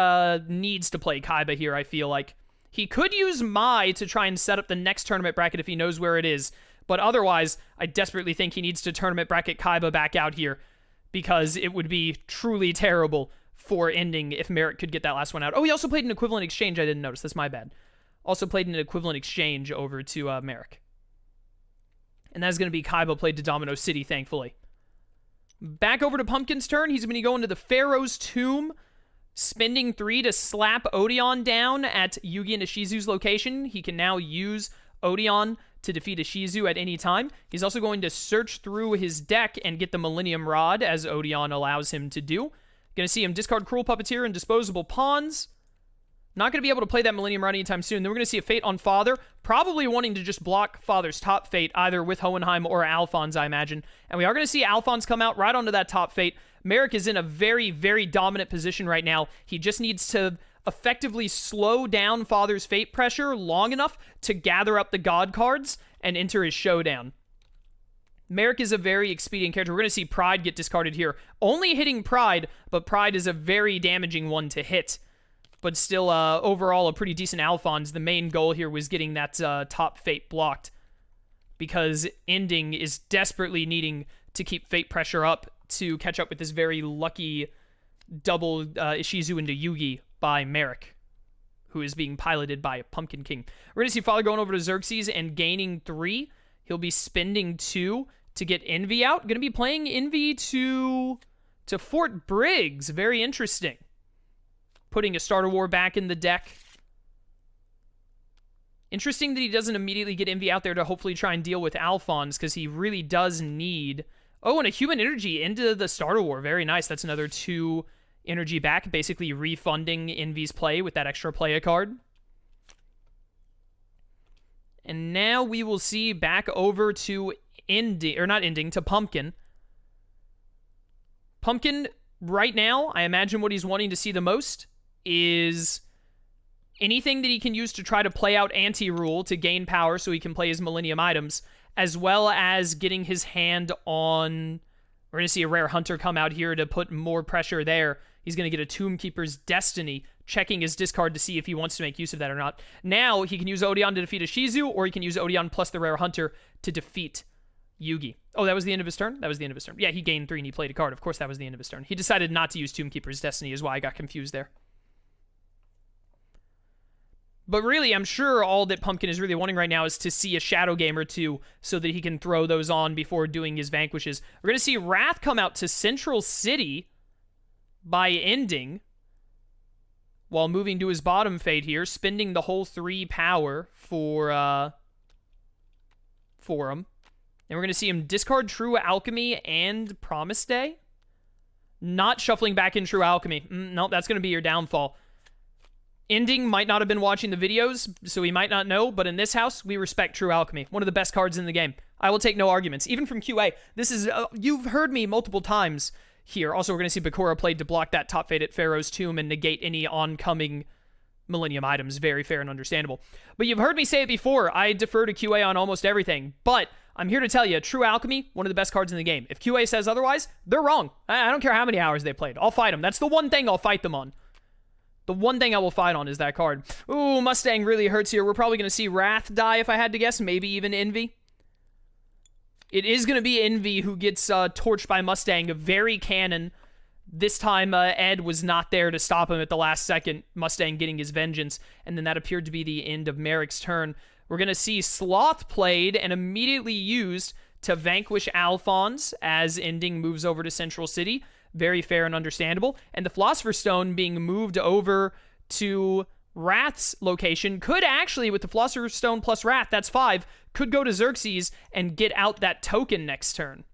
needs to play Kaiba here, I feel like. He could use Mai to try and set up the next tournament bracket if he knows where it is. But otherwise, I desperately think he needs to tournament bracket Kaiba back out here, because it would be truly terrible for Ending if Merrick could get that last one out. Oh, he also played an equivalent exchange. I didn't notice. That's my bad. Also played an equivalent exchange over to Merrick. And that's going to be Kaiba played to Domino City, thankfully. Back over to Pumpkin's turn. He's going to go into the Pharaoh's Tomb, spending 3 to slap Odeon down at Yugi and Ishizu's location. He can now use Odeon to defeat Ishizu at any time. He's also going to search through his deck and get the Millennium Rod, as Odeon allows him to do. Going to see him discard Cruel Puppeteer and Disposable Pawns. Not going to be able to play that Millennium Rod anytime soon. Then we're going to see a Fate on Father, probably wanting to just block Father's top Fate, either with Hohenheim or Alphonse, I imagine. And we are going to see Alphonse come out right onto that top Fate. Merrick is in a very, very dominant position right now. He just needs to effectively slow down Father's Fate pressure long enough to gather up the God cards and enter his showdown. Merrick is a very expedient character. We're going to see Pride get discarded here. Only hitting Pride, but Pride is a very damaging one to hit. But still, overall, a pretty decent Alphonse. The main goal here was getting that top Fate blocked, because Ending is desperately needing to keep Fate pressure up to catch up with this very lucky double Ishizu into Yugi by Merrick, who is being piloted by Pumpkin King. We're going to see Father going over to Xerxes and gaining 3. He'll be spending 2 to get Envy out. Going to be playing Envy to Fort Briggs. Very interesting. Putting a Starter War back in the deck. Interesting that he doesn't immediately get Envy out there to hopefully try and deal with Alphonse, because he really does need... Oh, and a Human Energy into the Starter War. Very nice. That's another 2 energy back, basically refunding Envy's play with that extra play card. And now we will see back over to Ending, or not Ending, to Pumpkin. Pumpkin, right now, I imagine what he's wanting to see the most is anything that he can use to try to play out anti-rule to gain power so he can play his Millennium items, as well as getting his hand on... We're going to see a Rare Hunter come out here to put more pressure there. He's going to get a Tomb Keeper's Destiny, checking his discard to see if he wants to make use of that or not. Now, he can use Odeon to defeat a Shizu, or he can use Odeon plus the Rare Hunter to defeat Yugi. Oh, that was the end of his turn? That was the end of his turn. Yeah, he gained 3 and he played a card. Of course, that was the end of his turn. He decided not to use Tomb Keeper's Destiny is why I got confused there. But really, I'm sure all that Pumpkin is really wanting right now is to see a Shadow Game or two so that he can throw those on before doing his Vanquishes. We're going to see Wrath come out to Central City by ending while moving to his bottom fate here, spending the whole 3 power for him. And we're going to see him discard True Alchemy and Promise Day. Not shuffling back in True Alchemy. Nope, that's going to be your downfall. Ending might not have been watching the videos, so he might not know, but in this house, we respect True Alchemy. One of the best cards in the game. I will take no arguments, even from QA. This is, you've heard me multiple times here. Also, we're going to see Bakura played to block that top fate at Pharaoh's Tomb and negate any oncoming Millennium items. Very fair and understandable. But you've heard me say it before. I defer to QA on almost everything, but I'm here to tell you, True Alchemy, one of the best cards in the game. If QA says otherwise, they're wrong. I don't care how many hours they played. I'll fight them. That's the one thing I'll fight them on. The one thing I will fight on is that card. Ooh, Mustang really hurts here. We're probably going to see Wrath die if I had to guess. Maybe even Envy. It is going to be Envy who gets torched by Mustang. Very canon. This time, Ed was not there to stop him at the last second. Mustang getting his vengeance. And then that appeared to be the end of Merrick's turn. We're going to see Sloth played and immediately used to vanquish Alphonse as Ending moves over to Central City. Very fair and understandable. And the Philosopher's Stone being moved over to Wrath's location could actually, with the Philosopher's Stone plus Wrath, that's 5, could go to Xerxes and get out that token next turn.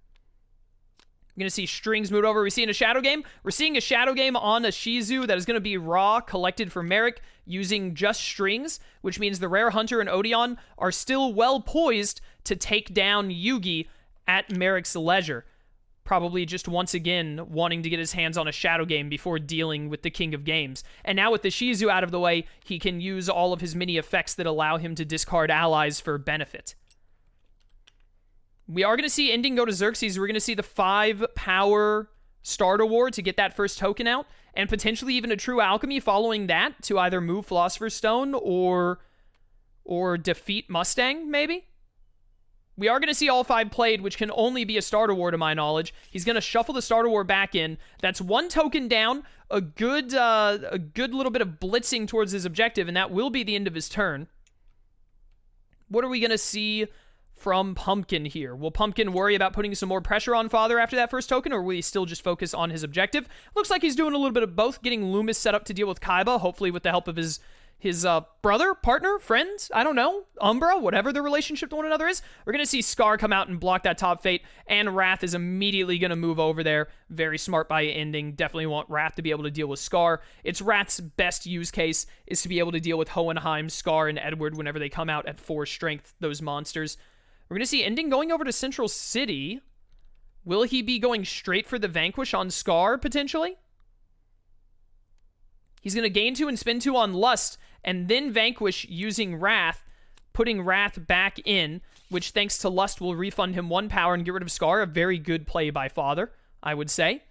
We're going to see Strings moved over. We're seeing a Shadow Game. We're seeing a Shadow Game on a Shizu that is going to be raw, collected from Merrick, using just Strings, which means the Rare Hunter and Odeon are still well poised to take down Yugi at Merrick's leisure. Probably just once again wanting to get his hands on a Shadow Game before dealing with the King of Games. And now with the Shizu out of the way, he can use all of his mini effects that allow him to discard allies for benefit. We are going to see Ending go to Xerxes. We're going to see the 5 power Starter War to get that first token out, and potentially even a True Alchemy following that to either move Philosopher's Stone or defeat Mustang, maybe? We are going to see all 5 played, which can only be a Starter War to my knowledge. He's going to shuffle the Starter War back in. That's 1 token down, a good little bit of blitzing towards his objective, and that will be the end of his turn. What are we going to see from Pumpkin here? Will Pumpkin worry about putting some more pressure on Father after that first token, or will he still just focus on his objective? Looks like he's doing a little bit of both, getting Loomis set up to deal with Kaiba, hopefully with the help of his brother, partner, friend, I don't know, Umbra, whatever the relationship to one another is. We're going to see Scar come out and block that top fate, and Wrath is immediately going to move over there. Very smart by Ending. Definitely want Wrath to be able to deal with Scar. It's Wrath's best use case is to be able to deal with Hohenheim, Scar, and Edward whenever they come out at 4 strength, those monsters. We're going to see Ending going over to Central City. Will he be going straight for the Vanquish on Scar, potentially? He's going to gain 2 and spend 2 on Lust, and then Vanquish using Wrath, putting Wrath back in, which thanks to Lust will refund him 1 power and get rid of Scar. A very good play by Father, I would say.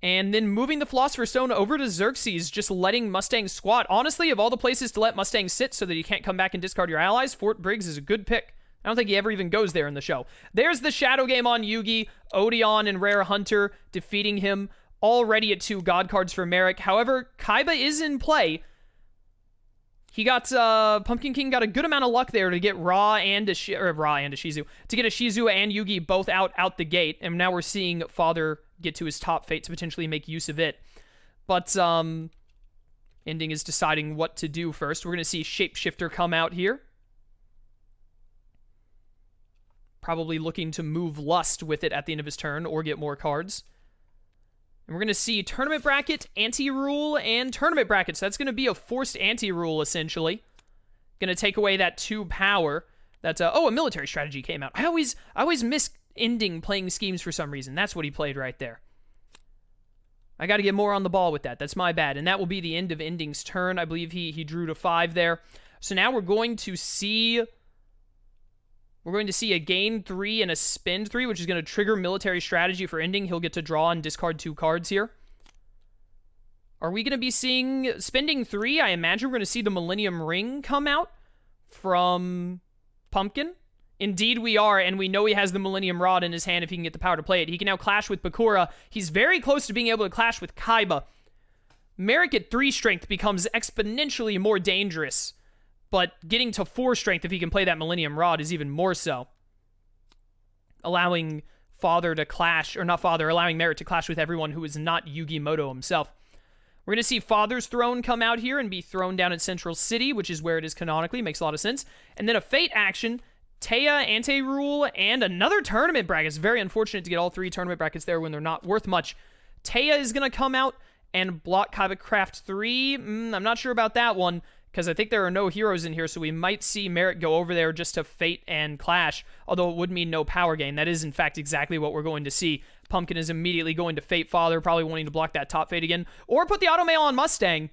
And then moving the Philosopher's Stone over to Xerxes, just letting Mustang squat. Honestly, of all the places to let Mustang sit so that you can't come back and discard your allies, Fort Briggs is a good pick. I don't think he ever even goes there in the show. There's the Shadow Game on Yugi, Odeon and Rare Hunter defeating him. Already at 2 God cards for Merrick. However, Kaiba is in play. He got, Pumpkin King got a good amount of luck there to get Ra and a Shizu. To get a Shizu and Yugi both out the gate. And now we're seeing Father get to his top fate to potentially make use of it. But, Ending is deciding what to do first. We're going to see Shapeshifter come out here. Probably looking to move Lust with it at the end of his turn or get more cards. And we're going to see Tournament Bracket, Anti-Rule, and Tournament Bracket. So that's going to be a forced Anti-Rule, essentially. Going to take away that 2 power. That's a military strategy came out. I always miss Ending playing schemes for some reason. That's what he played right there. I got to get more on the ball with that. That's my bad. And that will be the end of Ending's turn. I believe he drew to 5 there. So now we're going to see a gain 3 and a spend 3, which is going to trigger military strategy for Ending. He'll get to draw and discard 2 cards here. Are we going to be seeing spending 3? I imagine we're going to see the Millennium Ring come out from Pumpkin. Indeed we are, and we know he has the Millennium Rod in his hand if he can get the power to play it. He can now clash with Bakura. He's very close to being able to clash with Kaiba. Merrick at 3 strength becomes exponentially more dangerous, but getting to 4 strength if he can play that Millennium Rod is even more so. Allowing Father to clash, or not Father, allowing Merrick to clash with everyone who is not Yugi Moto himself. We're going to see Father's Throne come out here and be thrown down at Central City, which is where it is canonically. Makes a lot of sense. And then a Fate action. Taya, Ante-Rule, and another tournament bracket. It's very unfortunate to get all 3 tournament brackets there when they're not worth much. Taya is going to come out and block Kaiba Craft 3. I'm not sure about that one, because I think there are no heroes in here, so we might see Merrick go over there just to Fate and Clash, although it would mean no power gain. That is, in fact, exactly what we're going to see. Pumpkin is immediately going to Fate Father, probably wanting to block that top Fate again, or put the Automail on Mustang.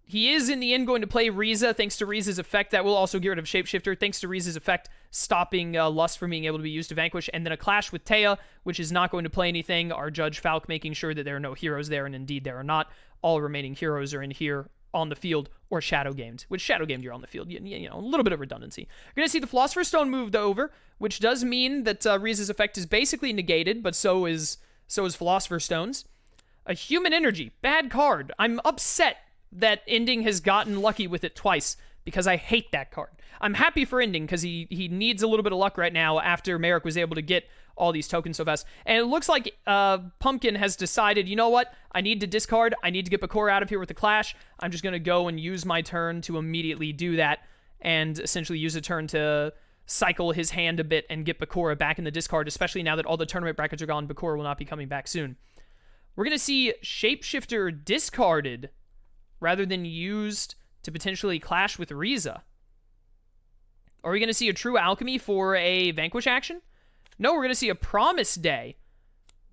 He is, in the end, going to play Riza, thanks to Riza's effect. That will also get rid of Shapeshifter, thanks to Riza's effect, stopping Lust from being able to be used to vanquish. And then a clash with Taya, which is not going to play anything. Our Judge Falk making sure that there are no heroes there, and indeed there are not. All remaining heroes are in here on the field or shadow gamed, which shadow gamed you're on the field. You know, a little bit of redundancy. You're going to see the Philosopher's Stone moved over, which does mean that Riza's effect is basically negated, but so is Philosopher's Stones. A Human Energy, bad card. I'm upset that Ending has gotten lucky with it twice, because I hate that card. I'm happy for Ending, because he needs a little bit of luck right now after Merrick was able to get all these tokens so fast. And it looks like Pumpkin has decided, you know what? I need to discard. I need to get Bakura out of here with the Clash. I'm just going to go and use my turn to immediately do that, and essentially use a turn to cycle his hand a bit and get Bakura back in the discard, especially now that all the tournament brackets are gone. Bakura will not be coming back soon. We're going to see Shapeshifter discarded rather than used to potentially clash with Riza. Are we going to see a True Alchemy for a Vanquish action? No, we're going to see a Promise Day.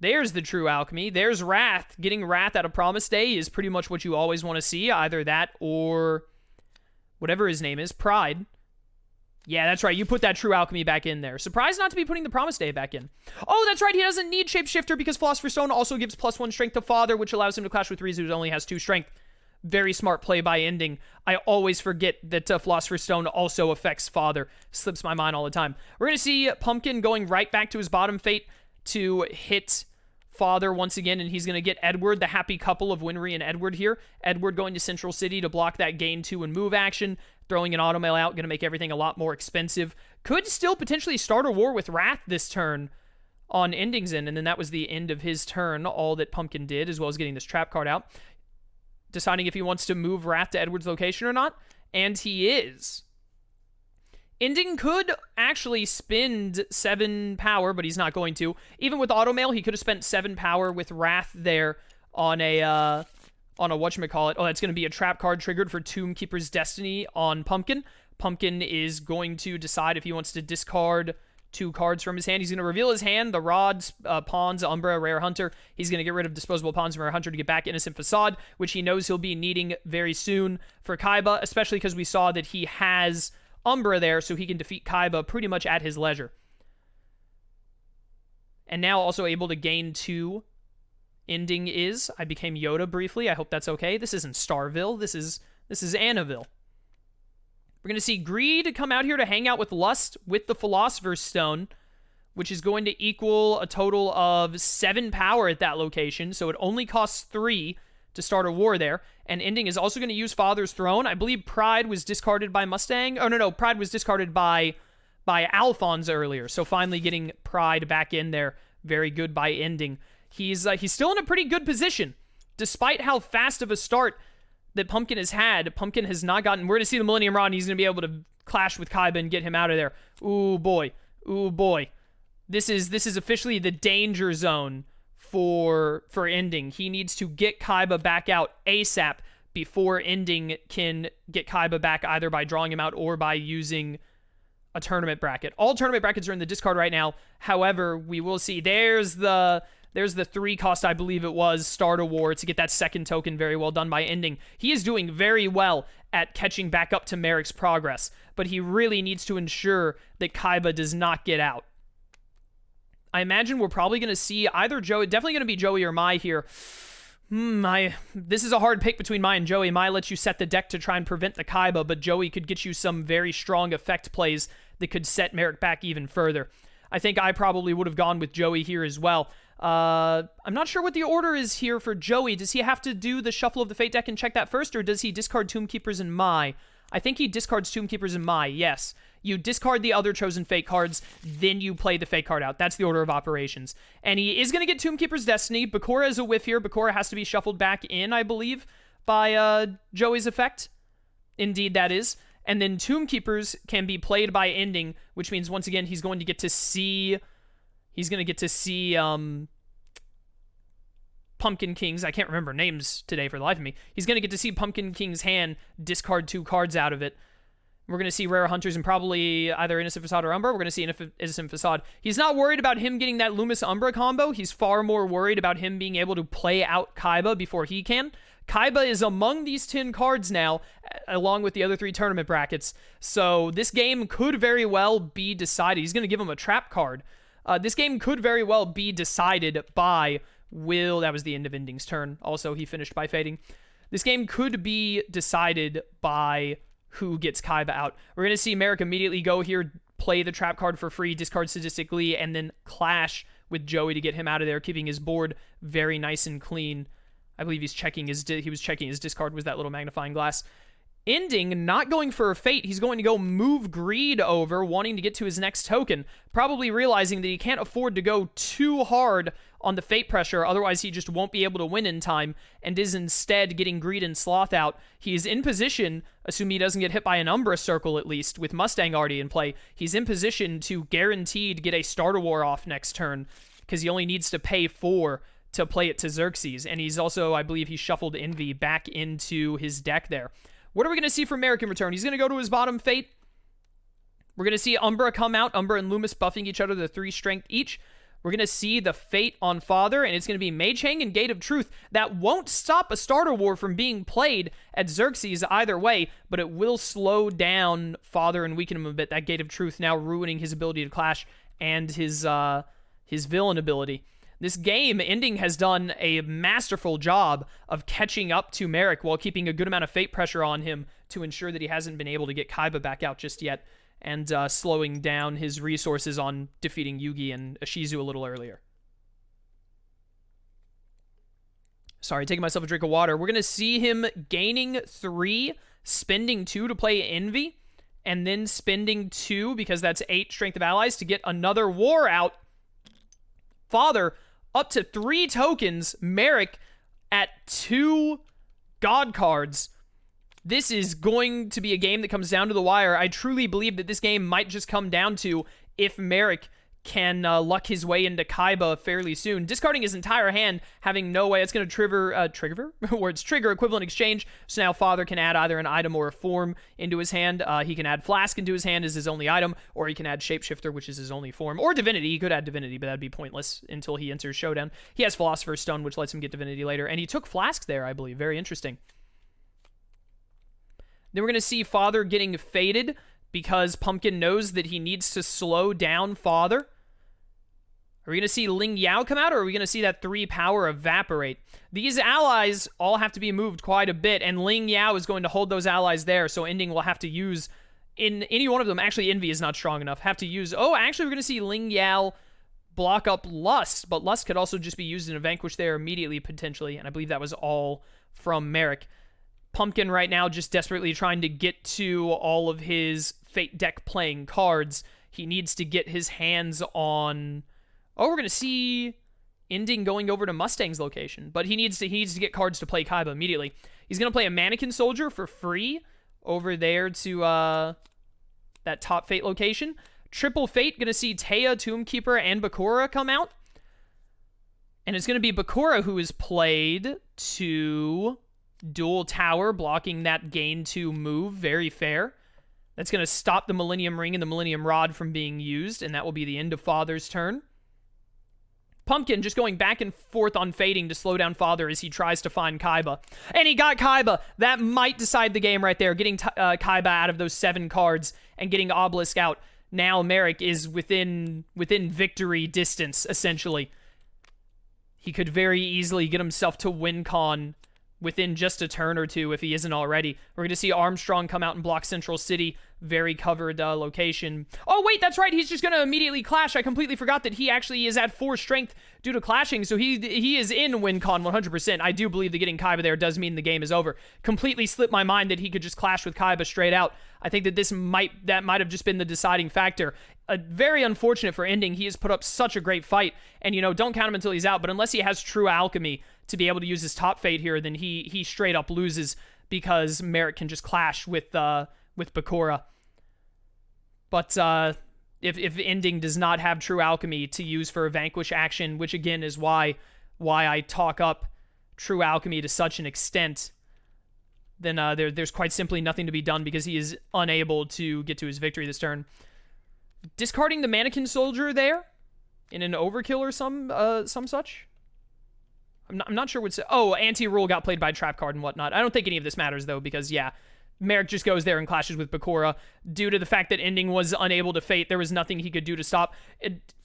There's the True Alchemy. There's Wrath. Getting Wrath out of Promise Day is pretty much what you always want to see. Either that or whatever his name is, Pride. Yeah, that's right. You put that True Alchemy back in there. Surprised not to be putting the Promise Day back in. Oh, that's right. He doesn't need Shapeshifter because Philosopher's Stone also gives +1 strength to Father, which allows him to clash with Riza, who only has 2 strength. Very smart play by Ending. I always forget that Philosopher's Stone also affects Father. Slips my mind all the time. We're going to see Pumpkin going right back to his bottom Fate to hit Father once again, and he's going to get Edward, the happy couple of Winry and Edward here. Edward going to Central City to block that gain 2 and move action. Throwing an Automail out, going to make everything a lot more expensive. Could still potentially start a war with Wrath this turn on Ending's end, and then that was the end of his turn, all that Pumpkin did, as well as getting this trap card out. Deciding if he wants to move Wrath to Edward's location or not, and he is. Ending could actually spend 7 power, but he's not going to. Even with Automail, he could have spent 7 power with Wrath there on a whatchamacallit. Oh, that's going to be a trap card triggered for Tomb Keeper's Destiny on Pumpkin. Pumpkin is going to decide if he wants to discard 2 cards from his hand. He's going to reveal his hand, the Rods, Pawns, Umbra, Rare Hunter. He's going to get rid of Disposable Pawns and Rare Hunter to get back Innocent Facade, which he knows he'll be needing very soon for Kaiba, especially because we saw that he has Umbra there, so he can defeat Kaiba pretty much at his leisure. And now also able to gain 2. Ending is, I became Yoda briefly. I hope that's okay. This isn't Starville. This is Annaville. We're going to see Greed come out here to hang out with Lust with the Philosopher's Stone, which is going to equal a total of 7 power at that location, so it only costs 3 to start a war there. And Ending is also going to use Father's Throne. I believe Pride was discarded by Mustang. Oh, no, Pride was discarded by Alphonse earlier, so finally getting Pride back in there. Very good by Ending. He's still in a pretty good position, despite how fast of a start that Pumpkin has had. Pumpkin has not gotten... We're going to see the Millennium Rod, and he's going to be able to clash with Kaiba and get him out of there. Ooh, boy. Ooh, boy. This is officially the danger zone for Ending. He needs to get Kaiba back out ASAP before Ending can get Kaiba back, either by drawing him out or by using a tournament bracket. All tournament brackets are in the discard right now. However, we will see... There's the There's the 3 cost, I believe it was, start a war to get that second token. Very well done by Ending. He is doing very well at catching back up to Merrick's progress, but he really needs to ensure that Kaiba does not get out. I imagine we're probably going to see either Joey, definitely going to be Joey or Mai here. This is a hard pick between Mai and Joey. Mai lets you set the deck to try and prevent the Kaiba, but Joey could get you some very strong effect plays that could set Merrick back even further. I think I probably would have gone with Joey here as well. I'm not sure what the order is here for Joey. Does he have to do the Shuffle of the Fate deck and check that first, or does he discard Tomb Keepers and Mai? I think he discards Tomb Keepers and Mai, yes. You discard the other chosen Fate cards, then you play the Fate card out. That's the order of operations. And he is going to get Tomb Keeper's Destiny. Bakura is a whiff here. Bakura has to be shuffled back in, I believe, by Joey's effect. Indeed, that is. And then Tomb Keepers can be played by Ending, which means, once again, he's going to get to see... He's going to get to see Pumpkin King's... I can't remember names today for the life of me. He's going to get to see Pumpkin King's hand discard 2 cards out of it. We're going to see Rare Hunters and probably either Innocent Facade or Umbra. We're going to see Innocent Facade. He's not worried about him getting that Loomis Umbra combo. He's far more worried about him being able to play out Kaiba before he can. Kaiba is among these 10 cards now, along with the other 3 tournament brackets. So this game could very well be decided. He's going to give him a trap card. This game could very well be decided by Will. That was the end of Ending's turn. Also, he finished by fading. This game could be decided by who gets Kaiba out. We're going to see Merrick immediately go here, play the trap card for free, discard Sadistically, and then clash with Joey to get him out of there, keeping his board very nice and clean. I believe he was checking his discard was that little magnifying glass. Ending, not going for a Fate. He's going to go move Greed over, wanting to get to his next token, probably realizing that he can't afford to go too hard on the Fate pressure, otherwise he just won't be able to win in time, and is instead getting Greed and Sloth out. He is in position, assuming he doesn't get hit by an Umbra Circle at least, with Mustang already in play, he's in position to guaranteed get a Starter War off next turn, because he only needs to pay 4 to play it to Xerxes, and he's also, I believe he shuffled Envy back into his deck there. What are we going to see from Merrick in return? He's going to go to his bottom Fate. We're going to see Umbra come out. Umbra and Loomis buffing each other to 3 strength each. We're going to see the Fate on Father, and it's going to be Mage Hang and Gate of Truth. That won't stop a Starter War from being played at Xerxes either way, but it will slow down Father and weaken him a bit. That Gate of Truth now ruining his ability to clash and his villain ability. This game, Ending has done a masterful job of catching up to Merrick while keeping a good amount of Fate pressure on him to ensure that he hasn't been able to get Kaiba back out just yet, and slowing down his resources on defeating Yugi and Ishizu a little earlier. Sorry, taking myself a drink of water. We're going to see him gaining 3, spending 2 to play Envy, and then spending 2, because that's 8 Strength of Allies, to get another war out. Father, up to 3 tokens. Merrick at 2 God cards. This is going to be a game that comes down to the wire. I truly believe that this game might just come down to if Merrick can luck his way into Kaiba fairly soon. Discarding his entire hand, having no way. It's going to trigger equivalent exchange. So now Father can add either an item or a form into his hand. He can add Flask into his hand as his only item, or he can add Shapeshifter, which is his only form, or Divinity. He could add Divinity, but that'd be pointless until he enters Showdown. He has Philosopher's Stone, which lets him get Divinity later, and he took Flask there, I believe. Very interesting. Then we're going to see Father getting faded because Pumpkin knows that he needs to slow down Father. Are we going to see Ling Yao come out, or are we going to see that 3 power evaporate? These allies all have to be moved quite a bit, and Ling Yao is going to hold those allies there, so Ending will have to use, in any one of them, actually Envy is not strong enough, have to use, actually we're going to see Ling Yao block up Lust, but Lust could also just be used in a Vanquish there immediately, potentially, and I believe that was all from Merrick. Pumpkin right now just desperately trying to get to all of his Fate deck playing cards. He needs to get his hands on... we're going to see Ending going over to Mustang's location, but he needs to get cards to play Kaiba immediately. He's going to play a Mannequin Soldier for free over there to that top Fate location. Triple Fate, going to see Taya, Tomb Keeper, and Bakura come out. And it's going to be Bakura who is played to Dual Tower, blocking that gain 2 move. Very fair. That's going to stop the Millennium Ring and the Millennium Rod from being used, and that will be the end of Father's turn. Pumpkin just going back and forth on fading to slow down Father as he tries to find Kaiba. And he got Kaiba. That might decide the game right there, getting Kaiba out of those 7 cards and getting Obelisk out. Now Merrick is within victory distance, essentially. He could very easily get himself to win con within just a turn or two if he isn't already. We're going to see Armstrong come out and block Central City. Very covered location. Oh, wait, that's right. He's just going to immediately clash. I completely forgot that he actually is at 4 strength due to clashing, so he is in win con 100%. I do believe that getting Kaiba there does mean the game is over. Completely slipped my mind that he could just clash with Kaiba straight out. I think that that might have just been the deciding factor. Very unfortunate for ending. He has put up such a great fight, and, you know, don't count him until he's out, but unless he has true alchemy to be able to use his top fate here, then he straight up loses because Merrick can just clash with Bakura. But if ending does not have true alchemy to use for a vanquish action, which again is why I talk up true alchemy to such an extent, then there's quite simply nothing to be done because he is unable to get to his victory this turn. Discarding the mannequin soldier there in an overkill or some such. I'm not sure what's... Oh, anti-rule got played by trap card and whatnot. I don't think any of this matters, though, because, yeah, Merrick just goes there and clashes with Bakura. Due to the fact that ending was unable to fate, there was nothing he could do to stop.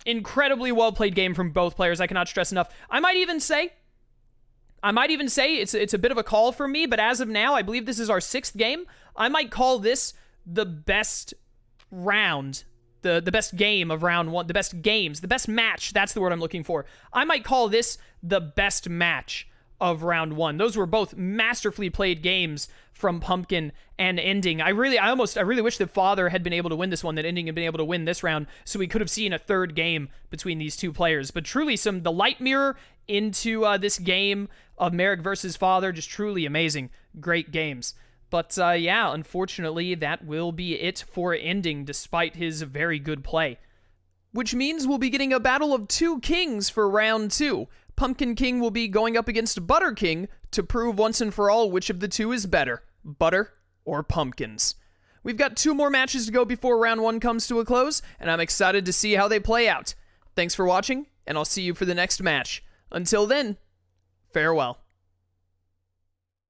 Incredibly well-played game from both players. I cannot stress enough. I might even say it's a bit of a call from me, but as of now, I believe this is our 6th game. I might call this the best round, the best game of round 1, the best match. That's the word I'm looking for. I might call this the best match of round 1. Those were both masterfully played games from Pumpkin and Ending. I really wish that Father had been able to win this one, that Ending had been able to win this round, so we could have seen a 3rd game between these 2 players. But truly, the light mirror into this game of Merrick versus Father, just truly amazing. Great games. But yeah, unfortunately, that will be it for Ending, despite his very good play. Which means we'll be getting a battle of 2 kings for round 2. Pumpkin King will be going up against Butter King to prove once and for all which of the 2 is better, butter or pumpkins. We've got 2 more matches to go before round 1 comes to a close, and I'm excited to see how they play out. Thanks for watching, and I'll see you for the next match. Until then, farewell.